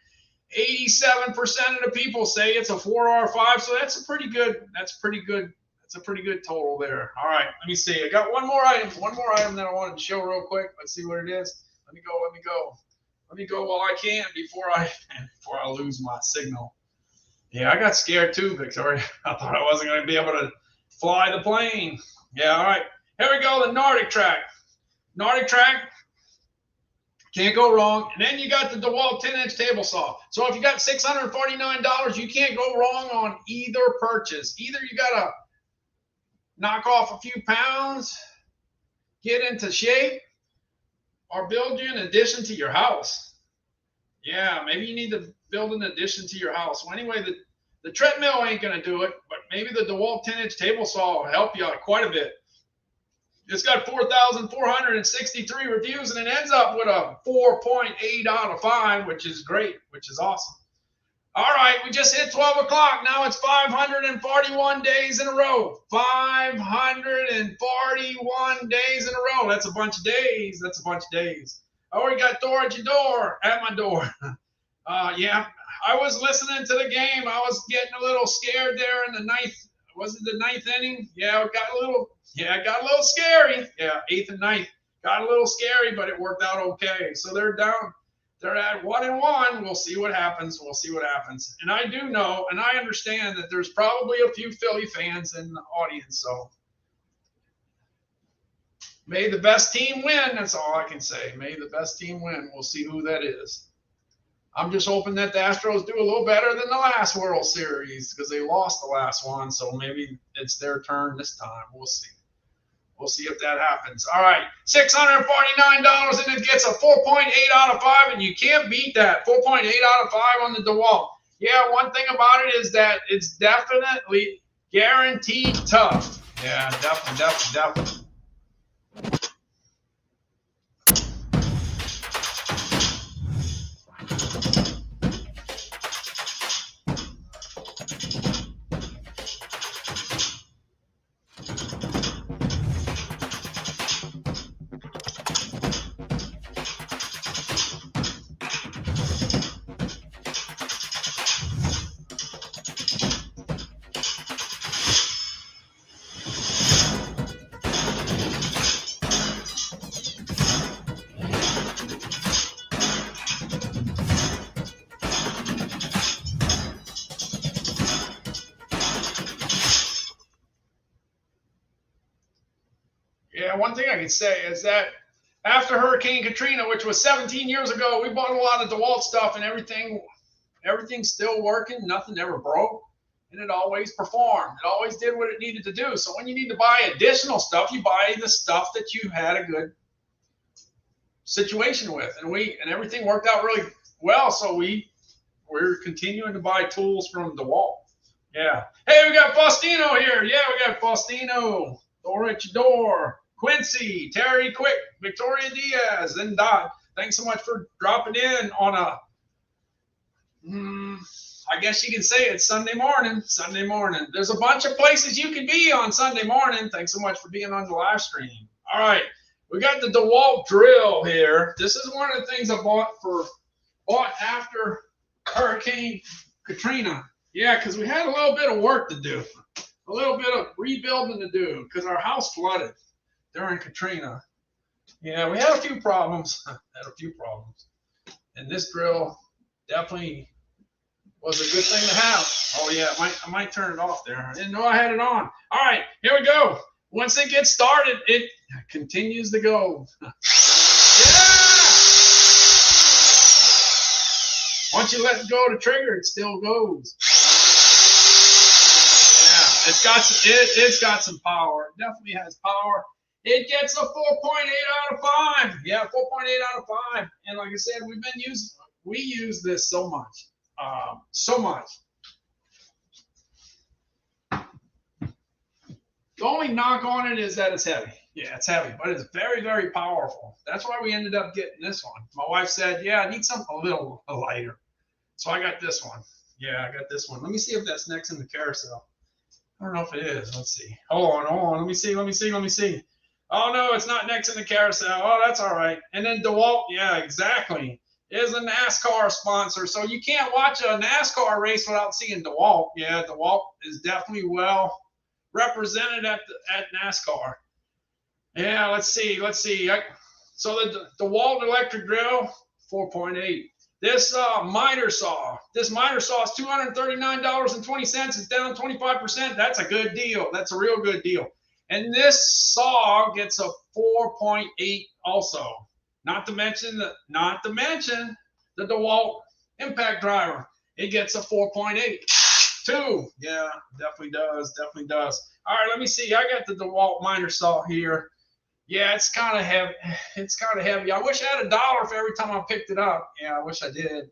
87% of the people say it's a 4 or a 5, so that's a pretty good total there. All right, let me see. I got one more item that I wanted to show real quick. Let's see what it is. Let me go while I can before I lose my signal. Yeah, I got scared too, Victoria. I thought I wasn't going to be able to fly the plane. Yeah, all right. Here we go, the Nordic track. Can't go wrong. And then you got the DeWalt 10-inch table saw. So if you got $649, you can't go wrong on either purchase. Either you got to knock off a few pounds, get into shape, or build you an addition to your house. Yeah, maybe you need to build an addition to your house. Well, anyway, the treadmill ain't going to do it, but maybe the DeWalt 10-inch table saw will help you out quite a bit. It's got 4,463 reviews, and it ends up with a 4.8 out of 5, which is great, which is awesome. All right, we just hit 12 o'clock. Now it's 541 days in a row. 541 days in a row. That's a bunch of days. Oh, we got door at my door. Yeah, I was listening to the game. I was getting a little scared there in the ninth. Was it the ninth inning? Yeah, it got a little scary. Yeah, 8th and 9th. Got a little scary, but it worked out okay. So they're down. They're at 1-1. We'll see what happens. And I do know, and I understand that there's probably a few Philly fans in the audience. So may the best team win. That's all I can say. May the best team win. We'll see who that is. I'm just hoping that the Astros do a little better than the last World Series because they lost the last one. So maybe it's their turn this time. We'll see. We'll see if that happens. All right, $649, and it gets a 4.8 out of 5, and you can't beat that. 4.8 out of 5 on the DeWalt. Yeah, one thing about it is that it's definitely guaranteed tough. Yeah, definitely. Yeah, one thing I can say is that after Hurricane Katrina, which was 17 years ago, we bought a lot of DeWalt stuff, and everything's still working. Nothing ever broke, and it always performed. It always did what it needed to do. So when you need to buy additional stuff, you buy the stuff that you had a good situation with, and everything worked out really well. So we're continuing to buy tools from DeWalt. Yeah. Hey, we got Faustino here. Yeah, we got Faustino. Door at your door. Quincy, Terry Quick, Victoria Diaz, and Dot. Thanks so much for dropping in on a, I guess you can say it's Sunday morning. There's a bunch of places you can be on Sunday morning. Thanks so much for being on the live stream. All right, we got the DeWalt drill here. This is one of the things I bought after Hurricane Katrina. Yeah, because we had a little bit of work to do, a little bit of rebuilding to do, because our house flooded during Katrina. Yeah, we had a few problems. And this drill definitely was a good thing to have. Oh yeah, I might turn it off there. I didn't know I had it on. All right, here we go. Once it gets started, it continues to go. Yeah! Once you let go of the trigger, it still goes. Yeah, it's got some power. It definitely has power. It gets a 4.8 out of 5. Yeah, 4.8 out of 5. And like I said, we use this so much. So much. The only knock on it is that it's heavy. Yeah, it's heavy, but it's very, very powerful. That's why we ended up getting this one. My wife said, yeah, I need something a little lighter. So I got this one. Yeah, I got this one. Let me see if that's next in the carousel. I don't know if it is. Let's see. Hold on. Let me see. Oh, no, it's not next in the carousel. Oh, that's all right. And then DeWalt, yeah, exactly, is a NASCAR sponsor. So you can't watch a NASCAR race without seeing DeWalt. Yeah, DeWalt is definitely well represented at NASCAR. Yeah, let's see. So the DeWalt electric drill, 4.8. This miter saw is $239.20. It's down 25%. That's a good deal. That's a real good deal. And this saw gets a 4.8 also. Not to mention the DeWalt impact driver. It gets a 4.8 too. Yeah, definitely does. All right, let me see. I got the DeWalt miter saw here. Yeah, it's kind of heavy. I wish I had $1 for every time I picked it up. Yeah, I wish I did.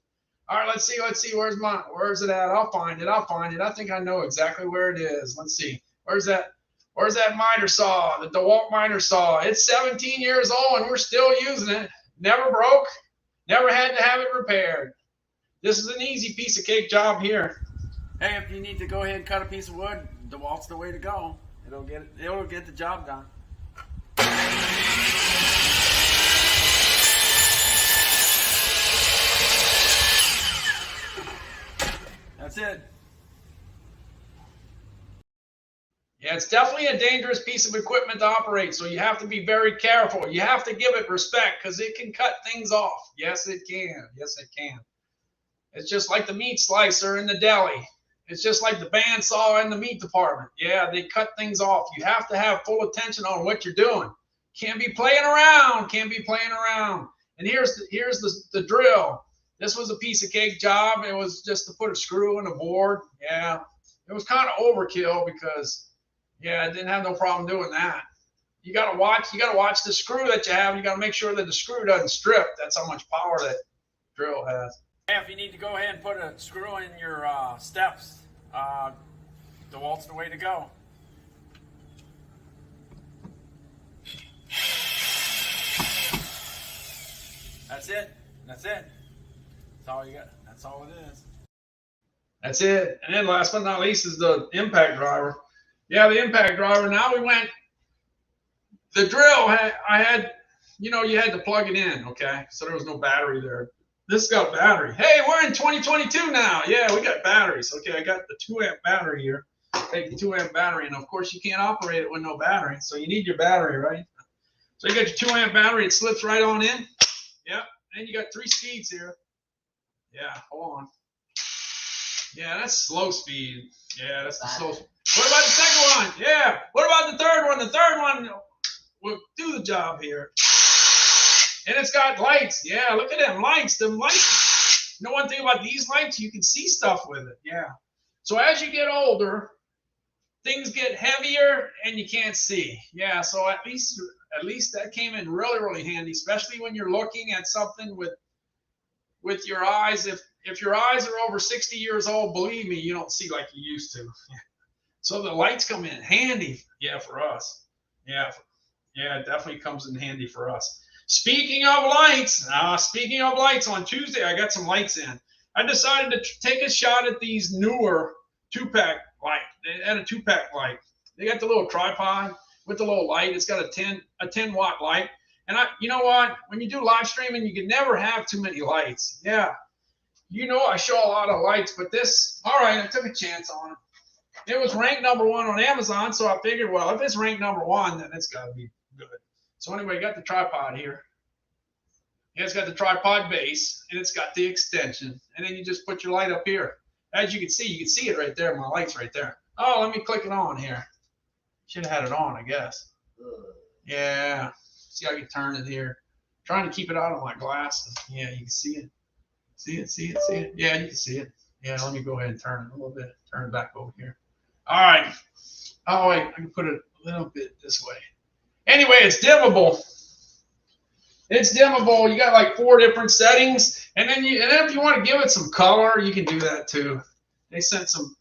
All right, let's see. Where's it at? I'll find it. I think I know exactly where it is. Let's see. Where's that miter saw? The DeWalt miter saw. It's 17 years old and we're still using it. Never broke. Never had to have it repaired. This is an easy piece of cake job here. Hey, if you need to go ahead and cut a piece of wood, DeWalt's the way to go. It'll get the job done. That's it. Yeah, it's definitely a dangerous piece of equipment to operate, so you have to be very careful. You have to give it respect because it can cut things off. Yes, it can. It's just like the meat slicer in the deli. It's just like the bandsaw in the meat department. Yeah, they cut things off. You have to have full attention on what you're doing. Can't be playing around. And here's the drill. This was a piece of cake job. It was just to put a screw in a board. Yeah, it was kind of overkill because, yeah, I didn't have no problem doing that. you gotta watch the screw that you have. You gotta make sure that the screw doesn't strip. That's how much power that drill has. If you need to go ahead and put a screw in your steps, DeWalt's the way to go. That's it. That's it. That's all you got. That's all it is. That's it. And then last but not least is the impact driver. Yeah, the impact driver. Now we went, the drill, I had, you know, you had to plug it in, okay? So there was no battery there. This got a battery. Hey, we're in 2022 now. Yeah, we got batteries. Okay, I got the 2-amp battery here. Take the 2-amp battery, and of course you can't operate it with no battery. So you need your battery, right? So you got your 2-amp battery. It slips right on in. Yeah, and you got 3 speeds here. Yeah, hold on. Yeah, that's slow speed. Yeah, that's the slow speed. What about the second one? Yeah. What about the third one? The third one will do the job here. And it's got lights. Yeah, look at them lights. Them lights. You know one thing about these lights? You can see stuff with it. Yeah. So as you get older, things get heavier and you can't see. Yeah, so at least that came in really, really handy, especially when you're looking at something with your eyes. If your eyes are over 60 years old, believe me, you don't see like you used to. So the lights come in handy. Yeah, for us. Yeah, it definitely comes in handy for us. Speaking of lights, on Tuesday I got some lights in. I decided to take a shot at these newer 2-pack light. They had a 2-pack light. They got the little tripod with the little light. It's got a 10-watt light. And you know what? When you do live streaming, you can never have too many lights. Yeah. You know, I show a lot of lights, but this, all right, I took a chance on it. It was ranked number 1 on Amazon, so I figured, well, if it's ranked number 1, then it's got to be good. So anyway, got the tripod here. Yeah, it's got the tripod base, and it's got the extension. And then you just put your light up here. As you can see it right there. My light's right there. Oh, let me click it on here. Should have had it on, I guess. Yeah. See, I can turn it here. Trying to keep it out of my glasses. Yeah, you can see it. See it? Yeah, you can see it. Yeah, let me go ahead and turn it a little bit. Turn it back over here. All right. Oh, wait, I can put it a little bit this way. Anyway, it's dimmable. It's dimmable. You got like 4 different settings, and then if you want to give it some color, you can do that too. They sent some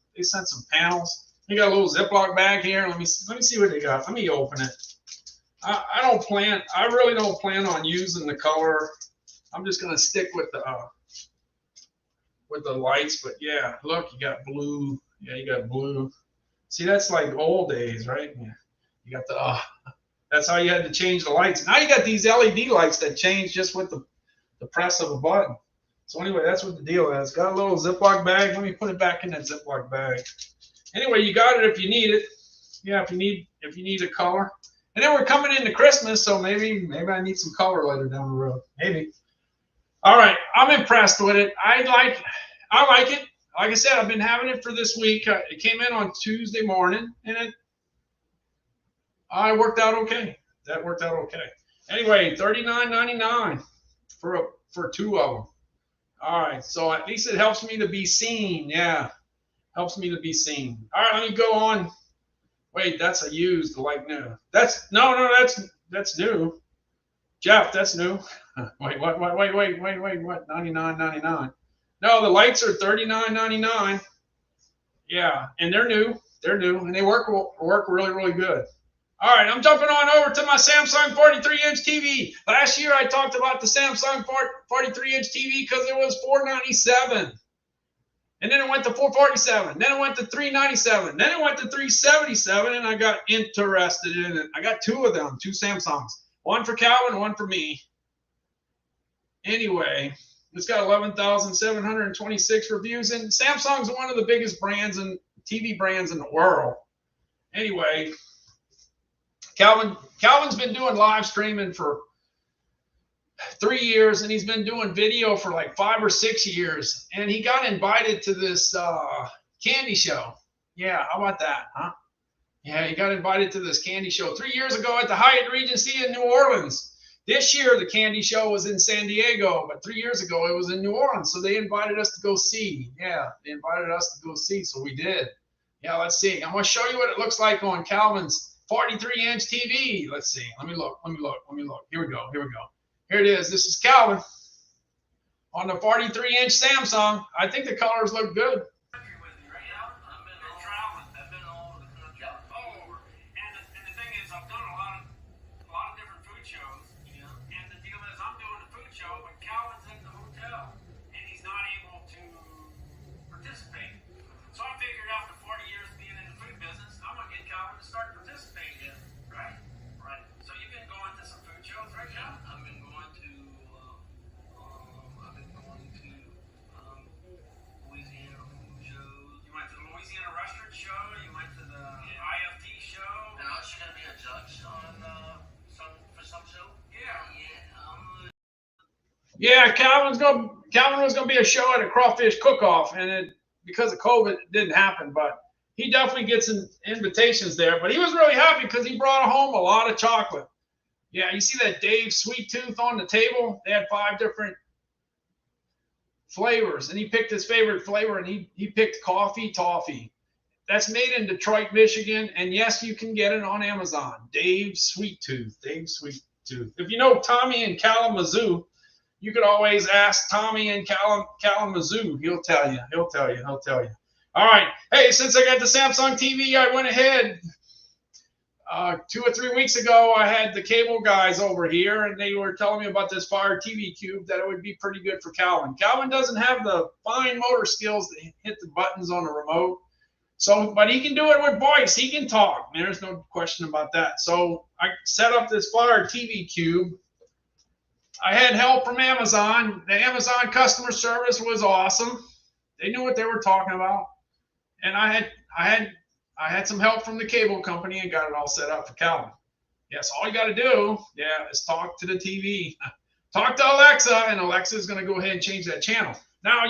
panels. They got a little Ziploc bag here. Let me see what they got. Let me open it. I really don't plan on using the color. I'm just gonna stick with the lights. But yeah, look, you got blue. Yeah, you got blue. See, that's like old days, right? Yeah. You got the that's how you had to change the lights. Now you got these LED lights that change just with the press of a button. So anyway, that's what the deal is. Got a little Ziploc bag. Let me put it back in that Ziploc bag. Anyway, you got it if you need it. Yeah, if you need a color. And then we're coming into Christmas, so maybe I need some color later down the road. Maybe. All right, I'm impressed with it. I like it. Like I said, I've been having it for this week. It came in on Tuesday morning, and I worked out okay. That worked out okay. Anyway, $39.99 for 2 of them. All right, so at least it helps me to be seen. Yeah, helps me to be seen. All right, let me go on. Wait, that's a used, like new. That's new. Jeff, that's new. Wait, what? Wait, what? $99.99. No, the lights are $39.99. Yeah, and they're new. They're new, and they work really, really good. All right, I'm jumping on over to my Samsung 43-inch TV. Last year, I talked about the Samsung 43-inch TV because it was $497. And then it went to $447. Then it went to $397. Then it went to $377, and I got interested in it. I got 2 of them, 2 Samsungs. One for Calvin, one for me. Anyway, it's got 11,726 reviews, and Samsung's one of the biggest brands and TV brands in the world. Anyway, Calvin's been doing live streaming for 3 years, and he's been doing video for like 5 or 6 years, and he got invited to this candy show. Yeah, how about that, huh? Yeah, he got invited to this candy show 3 years ago at the Hyatt Regency in New Orleans. This year, the candy show was in San Diego, but 3 years ago, it was in New Orleans. So they invited us to go see. Yeah, they invited us to go see, so we did. Yeah, let's see. I'm going to show you what it looks like on Calvin's 43-inch TV. Let's see. Let me look. Here we go. Here it is. This is Calvin on the 43-inch Samsung. I think the colors look good. Yeah, Calvin was gonna be a show at a crawfish cook-off, and because of COVID, it didn't happen. But he definitely gets invitations there. But he was really happy because he brought home a lot of chocolate. Yeah, you see that Dave Sweet Tooth on the table? They had 5 different flavors, and he picked his favorite flavor, and he picked coffee toffee. That's made in Detroit, Michigan, and yes, you can get it on Amazon. Dave Sweet Tooth. If you know Tommy in Kalamazoo, you could always ask Tommy in Kalamazoo. He'll tell you. All right. Hey, since I got the Samsung TV, I went ahead. 2 or 3 weeks ago, I had the cable guys over here, and they were telling me about this Fire TV Cube, that it would be pretty good for Calvin. Calvin doesn't have the fine motor skills to hit the buttons on the remote. But he can do it with voice. He can talk. There's no question about that. So I set up this Fire TV Cube. I had help from Amazon. The Amazon customer service was awesome. They knew what they were talking about. And I had some help from the cable company and got it all set up for Calvin. Yes, all you got to do, is talk to the TV. Talk to Alexa, and Alexa is going to go ahead and change that channel. Now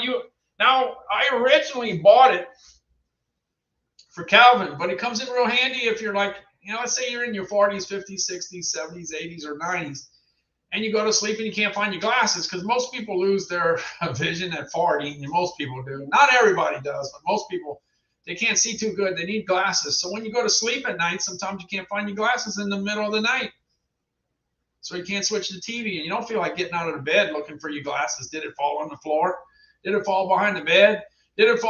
I originally bought it for Calvin, but it comes in real handy if you're like, let's say you're in your 40s, 50s, 60s, 70s, 80s, or 90s. And you go to sleep and you can't find your glasses, because most people lose their vision at 40, and most people do. Not everybody does, but most people, they can't see too good. They need glasses. So when you go to sleep at night, sometimes you can't find your glasses in the middle of the night. So you can't switch the TV, and you don't feel like getting out of the bed looking for your glasses. Did it fall on the floor? Did it fall behind the bed? Did it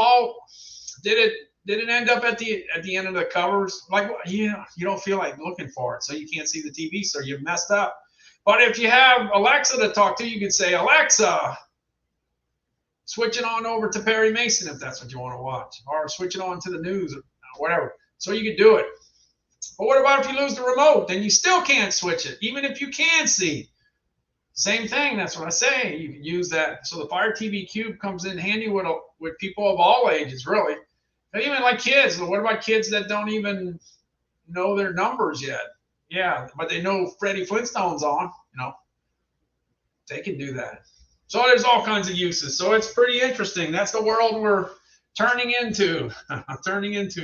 end up at the end of the covers? Like, you don't feel like looking for it, so you can't see the TV, so you've messed up. But if you have Alexa to talk to, you can say, Alexa, switch it on over to Perry Mason if that's what you want to watch, or switch it on to the news or whatever. So you could do it. But what about if you lose the remote? Then you still can't switch it, even if you can see. Same thing. That's what I say. You can use that. So the Fire TV Cube comes in handy with people of all ages, really. And even like kids. What about kids that don't even know their numbers yet? Yeah, but they know Freddie Flintstone's on, they can do that. So there's all kinds of uses. So it's pretty interesting. That's the world we're turning into.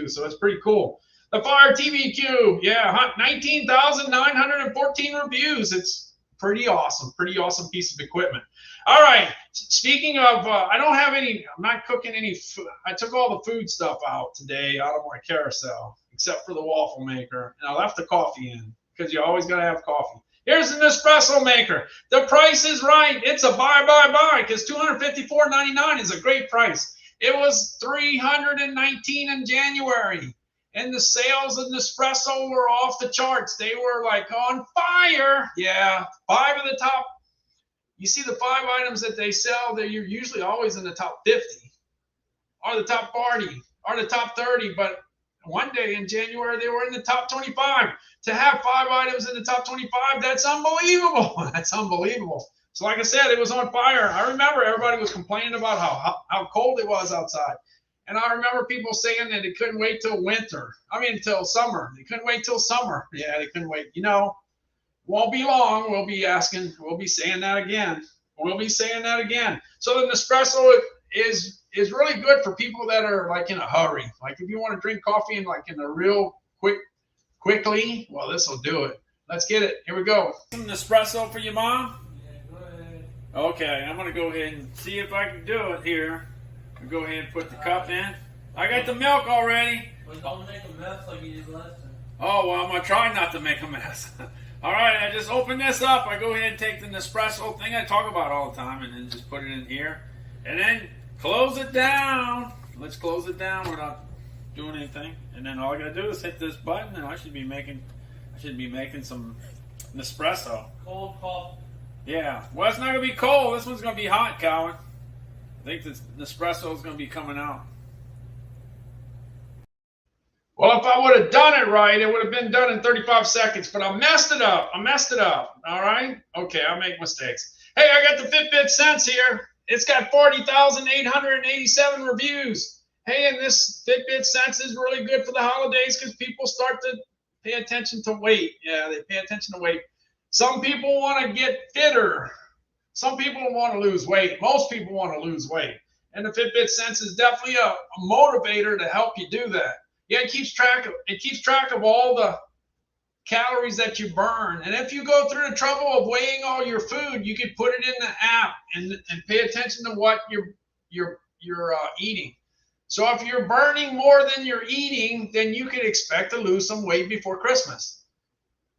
So it's pretty cool. The Fire TV Cube, 19,914 reviews. It's pretty awesome piece of equipment. All right, speaking of, I don't have any, I'm not cooking any food. I took all the food stuff out today out of my carousel, except for the waffle maker, and I left the coffee in, because you always got to have coffee. Here's an espresso maker. The price is right. It's a buy, because $254.99 is a great price. It was $319 in January, and the sales of Nespresso were off the charts. They were like on fire. Yeah, 5 of the top. You see the 5 items that they sell, they're usually always in the top 50, or the top 40, or the top 30, but one day in January, they were in the top 25. To have 5 items in the top 25, that's unbelievable. That's unbelievable. So like I said, it was on fire. I remember everybody was complaining about how cold it was outside. And I remember people saying that they couldn't wait till winter. Till summer. They couldn't wait till summer. Yeah, they couldn't wait. Won't be long. We'll be saying that again. So the Nespresso is really good for people that are like in a hurry. Like if you want to drink coffee in a real quickly, well, this will do it. Let's get it. Here we go. Some Nespresso for your mom? Yeah, go ahead. Okay, I'm going to go ahead and see if I can do it here. I'll go ahead and put the cup in. I got the milk already. Well, don't make a mess like you did last time. Oh, well, I'm going to try not to make a mess. All right, I just open this up. I go ahead and take the Nespresso thing I talk about all the time and then just put it in here. And then close it down. Let's close it down without doing anything. And then all I got to do is hit this button and I should be making some Nespresso. Cold. Yeah. Well, it's not going to be cold. This one's going to be hot, Colin. I think the Nespresso is going to be coming out. Well, if I would have done it right, it would have been done in 35 seconds, but I messed it up. All right? Okay, I make mistakes. Hey, I got the Fitbit Sense here. It's got 40,887 reviews. Hey, and this Fitbit Sense is really good for the holidays because people start to pay attention to weight. Yeah, they pay attention to weight. Some people want to get fitter. Some people want to lose weight. Most people want to lose weight. And the Fitbit Sense is definitely a motivator to help you do that. Yeah, it keeps track of all the calories that you burn. And if you go through the trouble of weighing all your food, you can put it in the app and pay attention to what you're eating. So if you're burning more than you're eating, then you can expect to lose some weight before Christmas.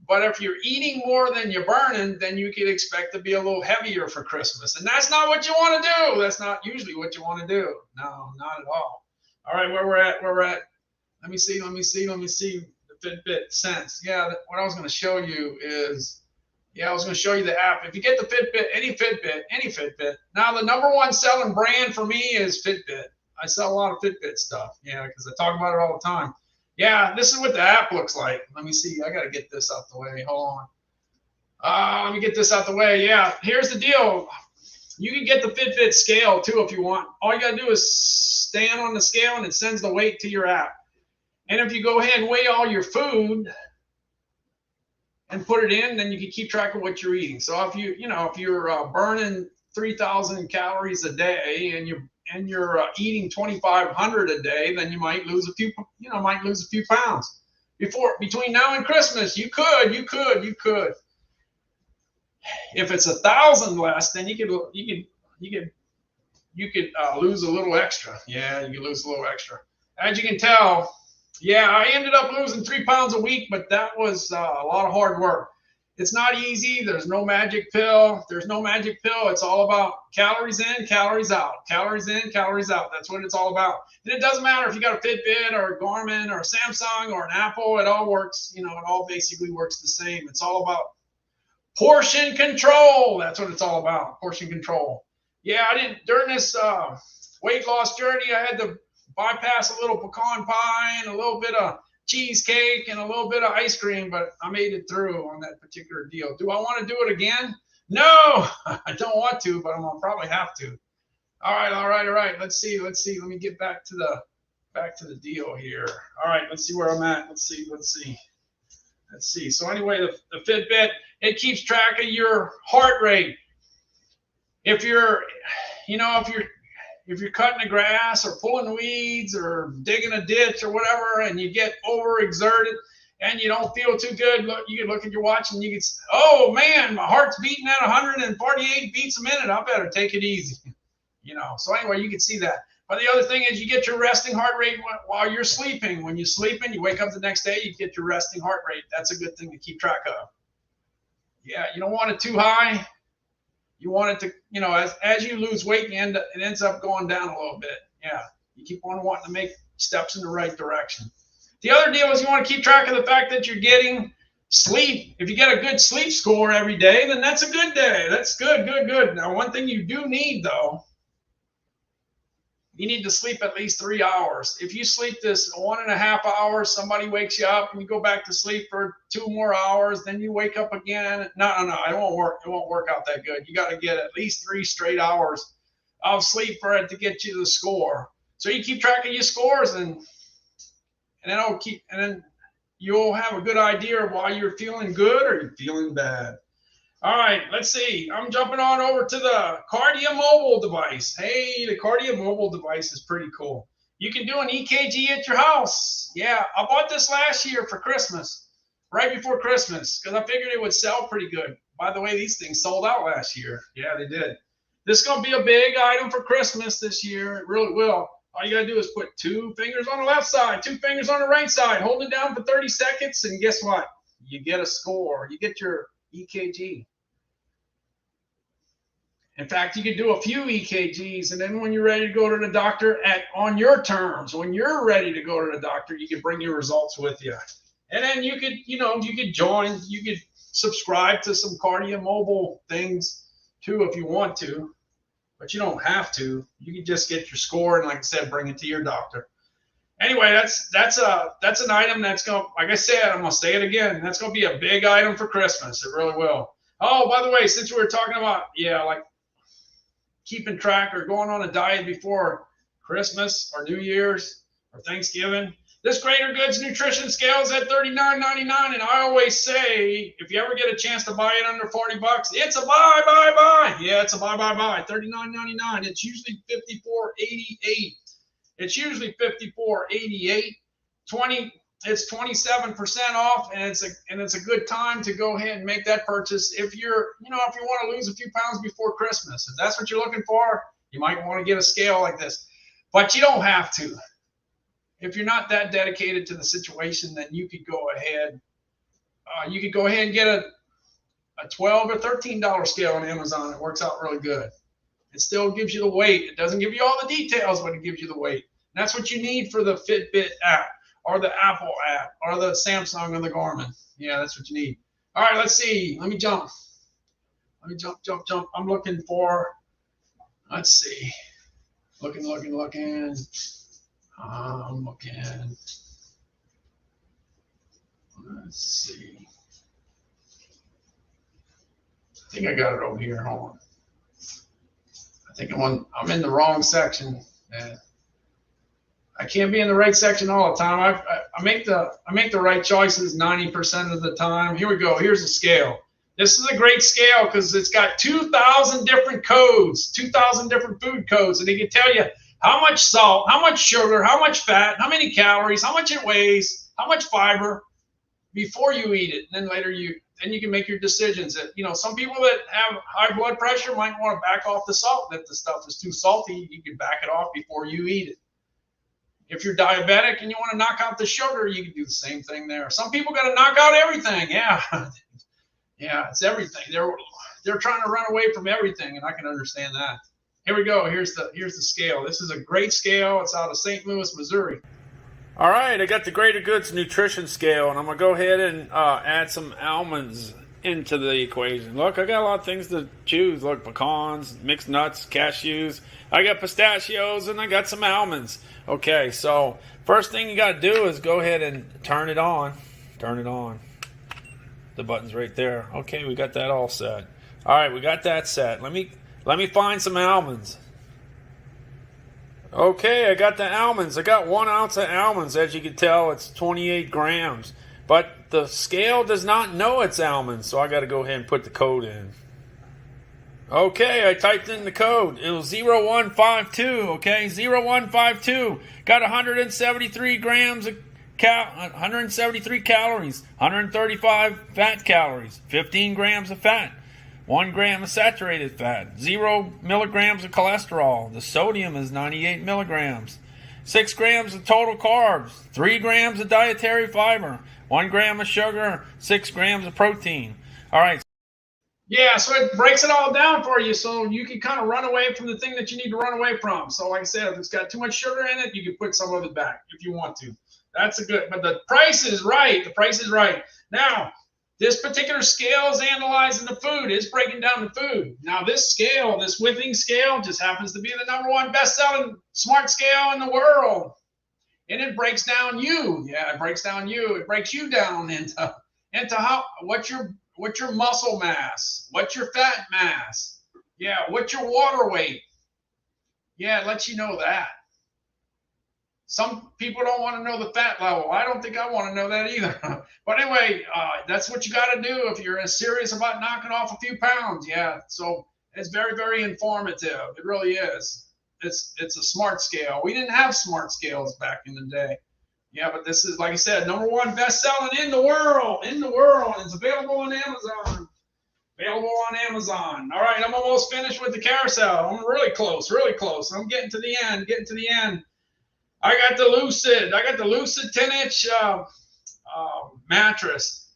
But if you're eating more than you're burning, then you can expect to be a little heavier for Christmas. And that's not what you want to do. That's not usually what you want to do. No, not at all. All right, where we're at. Let me see the Fitbit Sense. Yeah, what I was going to show you is, I was going to show you the app. If you get the Fitbit, any Fitbit. Now, the number one selling brand for me is Fitbit. I sell a lot of Fitbit stuff, because I talk about it all the time. Yeah, this is what the app looks like. Let me see. I got to get this out the way. Hold on. Let me get this out the way. Yeah, here's the deal. You can get the Fitbit scale, too, if you want. All you got to do is stand on the scale, and it sends the weight to your app. And if you go ahead and weigh all your food and put it in, then you can keep track of what you're eating. So if you're burning 3,000 calories a day and you're eating 2,500 a day, then you might lose a few pounds. Between now and Christmas, you could. If it's 1,000 less, then you could lose a little extra. Yeah, you could lose a little extra. As you can tell. Yeah, I ended up losing 3 pounds a week, but that was a lot of hard work. It's not easy. There's no magic pill. It's all about calories in, calories out. Calories in, calories out. That's what it's all about. And it doesn't matter if you got a Fitbit or a Garmin or a Samsung or an Apple. It all works. It all basically works the same. It's all about portion control. That's what it's all about. Portion control. Yeah, during this weight loss journey, I had to bypass a little pecan pie and a little bit of cheesecake and a little bit of ice cream, but I made it through on that particular deal. Do I want to do it again? No, I don't want to, but I'm gonna probably have to. All right. Let's see. Let me get back to the deal here. All right, let's see where I'm at. Let's see. So anyway, the Fitbit, it keeps track of your heart rate. If you're cutting the grass or pulling weeds or digging a ditch or whatever, and you get overexerted and you don't feel too good, you can look at your watch and you can say, oh man, my heart's beating at 148 beats a minute. I better take it easy. So anyway, you can see that. But the other thing is you get your resting heart rate while you're sleeping. When you're sleeping, you wake up the next day, you get your resting heart rate. That's a good thing to keep track of. Yeah, you don't want it too high. You want it to, as you lose weight, it ends up going down a little bit. Yeah, you keep on wanting to make steps in the right direction. The other deal is you want to keep track of the fact that you're getting sleep. If you get a good sleep score every day, then that's a good day. That's good. Now, one thing you do need, though, you need to sleep at least 3 hours. If you sleep this 1.5 hours, somebody wakes you up and you go back to sleep for 2 more hours, then you wake up again. No, it won't work. It won't work out that good. You got to get at least 3 straight hours of sleep for it to get you the score. So you keep track of your scores and then you'll have a good idea of why you're feeling good or you're feeling bad. All right, let's see. I'm jumping on over to the Cardia mobile device. Hey, the Cardia mobile device is pretty cool. You can do an EKG at your house. Yeah, I bought this last year for Christmas, right before Christmas, because I figured it would sell pretty good. By the way, these things sold out last year. Yeah, they did. This is going to be a big item for Christmas this year. It really will. All you got to do is put 2 fingers on the left side, 2 fingers on the right side, hold it down for 30 seconds, and guess what? You get a score. You get your EKG. In fact, you could do a few EKGs, and then when you're ready to go to the doctor on your terms, when you're ready to go to the doctor, you can bring your results with you. And then you could, you could join, you could subscribe to some cardio mobile things too if you want to, but you don't have to. You can just get your score and, like I said, bring it to your doctor. Anyway, that's an item that's going to, like I said, I'm going to say it again, that's going to be a big item for Christmas. It really will. Oh, by the way, since we were talking about, like keeping track or going on a diet before Christmas or New Year's or Thanksgiving, this Greater Goods nutrition scale is at $39.99, and I always say, if you ever get a chance to buy it under $40, it's a buy. Yeah, it's a buy. $39.99. It's usually $54.88. It's usually $54.88. It's 27% off, and it's a good time to go ahead and make that purchase if you're, if you want to lose a few pounds before Christmas. If that's what you're looking for, you might want to get a scale like this, but you don't have to. If you're not that dedicated to the situation, then you could go ahead. You could go ahead and get a $12 or $13 scale on Amazon. It works out really good. It still gives you the weight. It doesn't give you all the details, but it gives you the weight. And that's what you need for the Fitbit app, or the Apple app, or the Samsung, or the Garmin. Yeah, that's what you need. All right, let's see. Let me jump. I'm looking for, let's see. Looking. I'm looking. Let's see. I think I got it over here. Hold on. I think I'm in the wrong section. Yeah. I can't be in the right section all the time. I make the right choices 90% of the time. Here we go. Here's a scale. This is a great scale because it's got 2,000 different codes, 2,000 different food codes, and it can tell you how much salt, how much sugar, how much fat, how many calories, how much it weighs, how much fiber before you eat it. And then later you can make your decisions. Some people that have high blood pressure might want to back off the salt. If the stuff is too salty, you can back it off before you eat it. If you're diabetic and you want to knock out the sugar, you can do the same thing there. Some people got to knock out everything. Yeah. Yeah, it's everything. They're trying to run away from everything, and I can understand that. Here we go. Here's the scale. This is a great scale. It's out of St. Louis, Missouri. All right, I got the Greater Goods nutrition scale, and I'm going to go ahead and add some almonds into the equation. Look, I got a lot of things to choose. Look, pecans, mixed nuts, cashews. I got pistachios, and I got some almonds. Okay, so first thing you got to do is go ahead and turn it on. Turn it on. The button's right there. Okay, we got that all set. All right, we got that set. Let me find some almonds. Okay, I got the almonds. I got 1 ounce of almonds. As you can tell, it's 28 grams. But the scale does not know it's almonds, so I got to go ahead and put the code in. Okay, I typed in the code. It was 0152, okay? 0152. Got 173 grams of 173 calories, 135 fat calories, 15 grams of fat, 1 gram of saturated fat, 0 milligrams of cholesterol. The sodium is 98 milligrams. 6 grams of total carbs, 3 grams of dietary fiber, 1 gram of sugar, 6 grams of protein. All right. Yeah, so it breaks it all down for you, so you can kind of run away from the thing that you need to run away from. So like I said, if it's got too much sugar in it, you can put some of it back if you want to. That's but the price is right. The price is right. Now, this particular scale is analyzing the food. It's breaking down the food. Now, this scale, this Withing scale, just happens to be the #1 best-selling smart scale in the world. And it breaks down you. Yeah, it breaks down you. It breaks you down into what's your muscle mass, what's your fat mass, yeah, what's your water weight. Yeah, it lets you know that. Some people don't want to know the fat level. I don't think I want to know that either. But anyway, that's what you got to do if you're serious about knocking off a few pounds. Yeah, so it's very, very informative. It really is. It's a smart scale. We didn't have smart scales back in the day. Yeah, but this is, like I said, #1 best-selling in the world. It's available on Amazon. All right, I'm almost finished with the carousel. I'm really close. I'm getting to the end. I got the Lucid. I got the Lucid 10-inch mattress.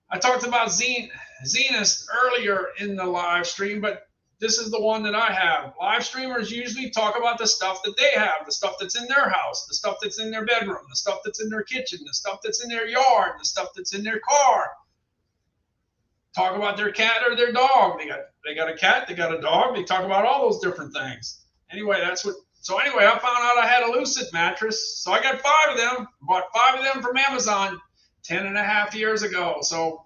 I talked about Zenith earlier in the live stream, but this is the one that I have. Live streamers usually talk about the stuff that they have, the stuff that's in their house, the stuff that's in their bedroom, the stuff that's in their kitchen, the stuff that's in their yard, the stuff that's in their car. Talk about their cat or their dog. They got a cat, they got a dog. They talk about all those different things. Anyway, so anyway, I found out I had a Lucid mattress. So I got 5 of them, bought 5 of them from Amazon 10.5 years ago. So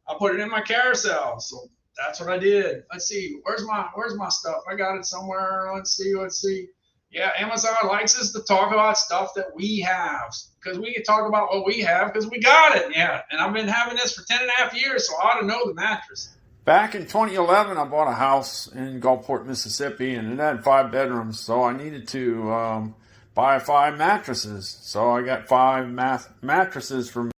I put it in my carousel. So that's what I did. Let's see, where's my stuff? I got it somewhere. Let's see. Yeah, Amazon likes us to talk about stuff that we have, because we can talk about what we have because we got it. Yeah, and I've been having this for 10.5 years, so I ought to know the mattress. Back in 2011, I bought a house in Gulfport, Mississippi, and it had 5 bedrooms, so I needed to buy 5 mattresses. So I got 5 mattresses from.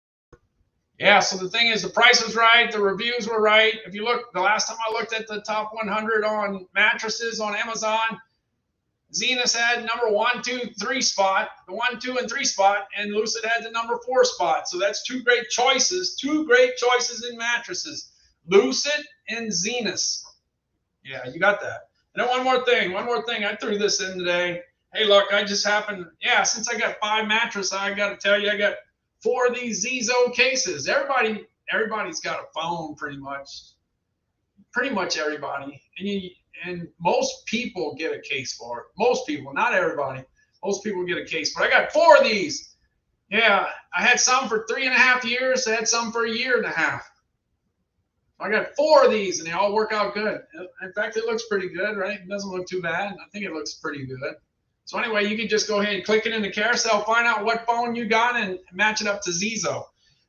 Yeah, so the thing is, the price was right, the reviews were right. If you look, the last time I looked at the top 100 on mattresses on Amazon, Zenith had number 1, 2, 3 spot, the 1, 2, and 3 spot, and Lucid had the number 4 spot. So that's 2 great choices in mattresses, Lucid and Zenith. Yeah, you got that. And then one more thing, I threw this in today. Hey, look, I just happened, since I got 5 mattresses, I got to tell you, I got 4 of these Zizo cases. Everybody's got a phone, pretty much everybody, and most people get a case for it. Most people, not everybody. Most people get a case, but I got 4 of these. Yeah, I had some for 3.5 years. I had some for 1.5 years. I got 4 of these, and they all work out good. In fact, it looks pretty good, right? It doesn't look too bad. I think it looks pretty good. So anyway, you can just go ahead and click it in the carousel, find out what phone you got, and match it up to Zizo.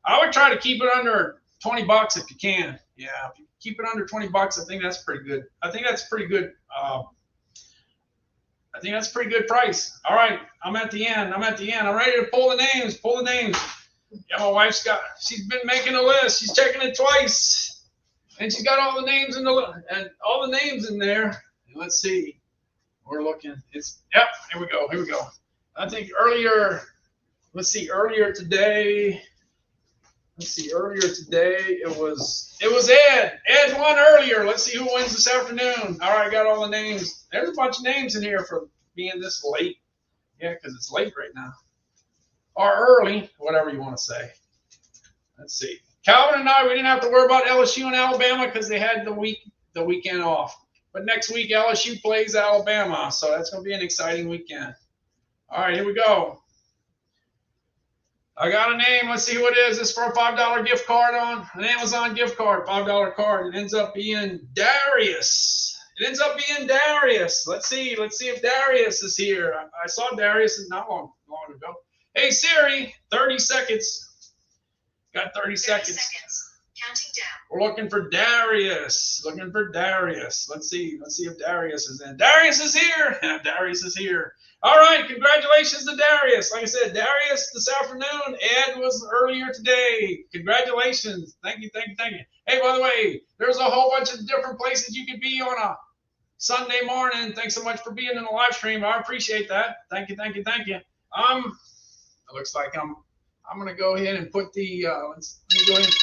I would try to keep it under $20 if you can. Yeah, if you keep it under $20, I think that's pretty good. I think that's pretty good. I think that's a pretty good price. All right, I'm at the end. I'm ready to pull the names. Yeah, my wife's she's been making a list. She's checking it twice, and she's got all the names in there. And let's see. We're looking. Here we go. I think earlier today it was Ed. Ed won earlier. Let's see who wins this afternoon. All right, I got all the names. There's a bunch of names in here for being this late. Yeah, because it's late right now. Or early, whatever you want to say. Let's see. Calvin and I, we didn't have to worry about LSU and Alabama because they had the weekend off. But next week, LSU plays Alabama, so that's going to be an exciting weekend. All right, here we go. I got a name. Let's see who it is. This is for a $5 gift card on an Amazon gift card, $5 card. It ends up being Darius. Let's see if Darius is here. I saw Darius not long ago. Hey, Siri, 30 seconds. Got 30 seconds. Counting down. We're looking for Darius. Let's see if Darius is in. Darius is here. All right, congratulations to Darius. Like I said, Darius this afternoon. Ed was earlier today. Congratulations. Thank you. Hey, by the way, there's a whole bunch of different places you could be on a Sunday morning. Thanks so much for being in the live stream. I appreciate that. Thank you. It looks like I'm going to go ahead and put the, let me go ahead.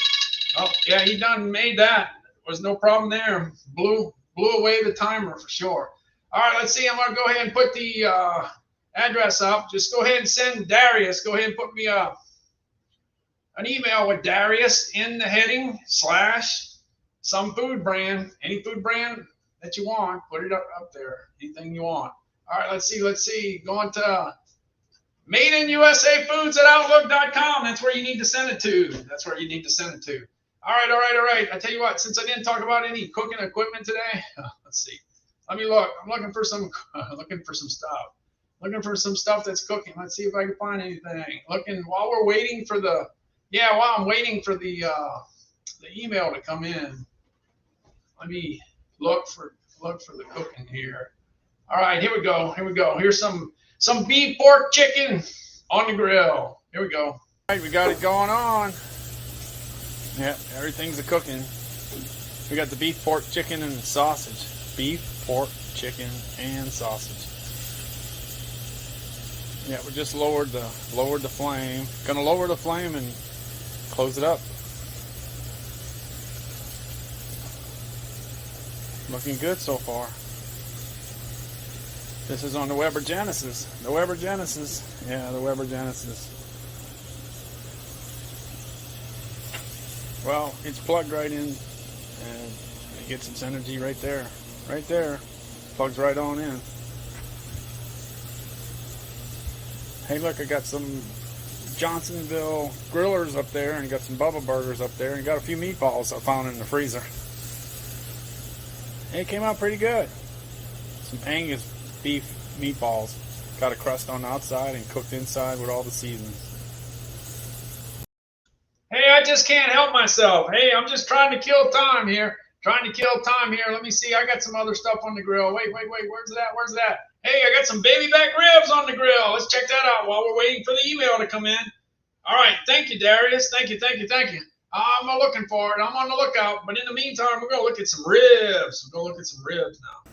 Oh, yeah, he done made that. There was no problem there. Blew away the timer for sure. All right, let's see. I'm going to go ahead and put the address up. Just go ahead and send Darius. Go ahead and put me an email with Darius in the heading / some food brand. Any food brand that you want, put it up there. Anything you want. All right, let's see. Going to Made in USA Foods at Outlook.com. That's where you need to send it to. All right. I tell you what, since I didn't talk about any cooking equipment today, let's see. Let me look. I'm looking for some stuff that's cooking. Let's see if I can find anything. While I'm waiting for the email to come in. Let me look for the cooking here. All right, here we go. Here's some beef, pork, chicken on the grill. Here we go. All right, we got it going on. Yeah, everything's a cooking. We got the beef, pork, chicken, and sausage. Beef, pork, chicken, and sausage. Yeah, we just lowered the flame. Gonna lower the flame and close it up. Looking good so far. This is on the Weber Genesis. The Weber Genesis. Yeah, the Weber Genesis. Well, it's plugged right in, and it gets its energy right there. Right there. Plugs right on in. Hey, look, I got some Johnsonville grillers up there, and got some Bubba burgers up there, and got a few meatballs I found in the freezer. It came out pretty good. Some Angus beef meatballs. Got a crust on the outside and cooked inside with all the seasonings. Hey, I just can't help myself. Hey, I'm just trying to kill time here. Let me see. I got some other stuff on the grill. Wait. Where's that? Hey, I got some baby back ribs on the grill. Let's check that out while we're waiting for the email to come in. All right. Thank you, Darius. Thank you. I'm looking for it. I'm on the lookout. But in the meantime, we're going to look at some ribs. We're going to look at some ribs now.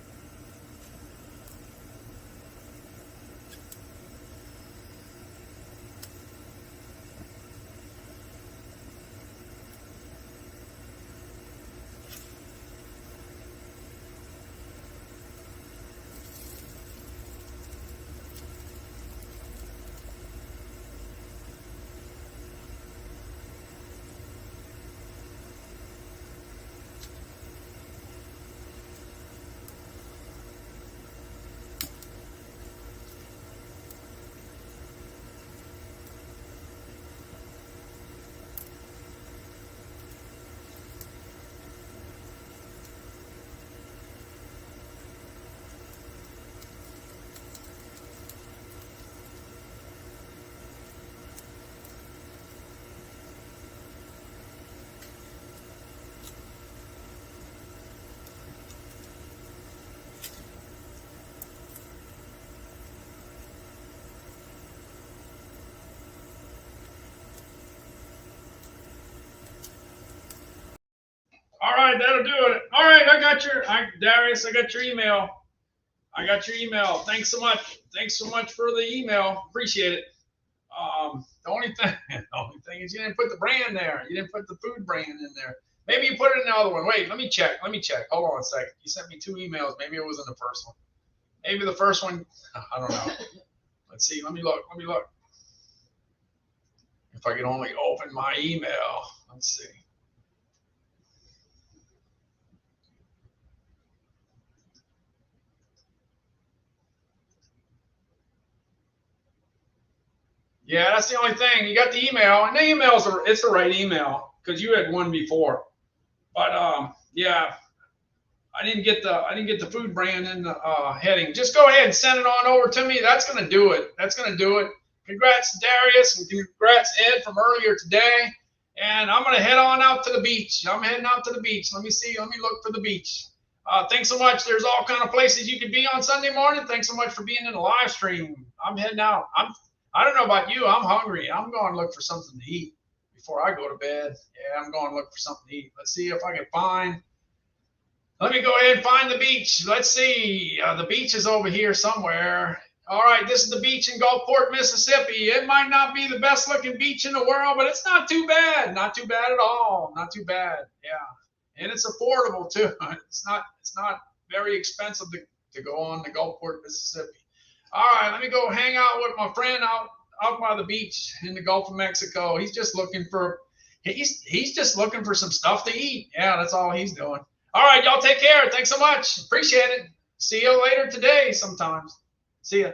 All right, that'll do it. All right, Darius, I got your email. Thanks so much for the email. Appreciate it. The only thing is you didn't put the brand there. You didn't put the food brand in there. Maybe you put it in the other one. Wait, let me check. Hold on a second. You sent me 2 emails. Maybe it was in the first one. Maybe the first one, I don't know. Let's see. Let me look. If I can only open my email. Let's see. Yeah, that's the only thing. You got the email, and the it's the right email because you had one before. But yeah, I didn't get the food brand in the heading. Just go ahead and send it on over to me. That's gonna do it. Congrats, Darius, and congrats, Ed, from earlier today. And I'm gonna head on out to the beach. I'm heading out to the beach. Let me look for the beach. Thanks so much. There's all kind of places you could be on Sunday morning. Thanks so much for being in the live stream. I'm heading out. I don't know about you. I'm hungry. I'm going to look for something to eat before I go to bed. Yeah, I'm going to look for something to eat. Let's see if I can find. Let me go ahead and find the beach. Let's see. The beach is over here somewhere. All right, this is the beach in Gulfport, Mississippi. It might not be the best looking beach in the world, but it's not too bad. Not too bad at all. Not too bad. Yeah, and it's affordable too. It's not very expensive to go on to Gulfport, Mississippi. All right, let me go hang out with my friend out by the beach in the Gulf of Mexico. He's just looking for some stuff to eat. Yeah, that's all he's doing. All right, y'all take care. Thanks so much. Appreciate it. See you later today sometimes. See ya.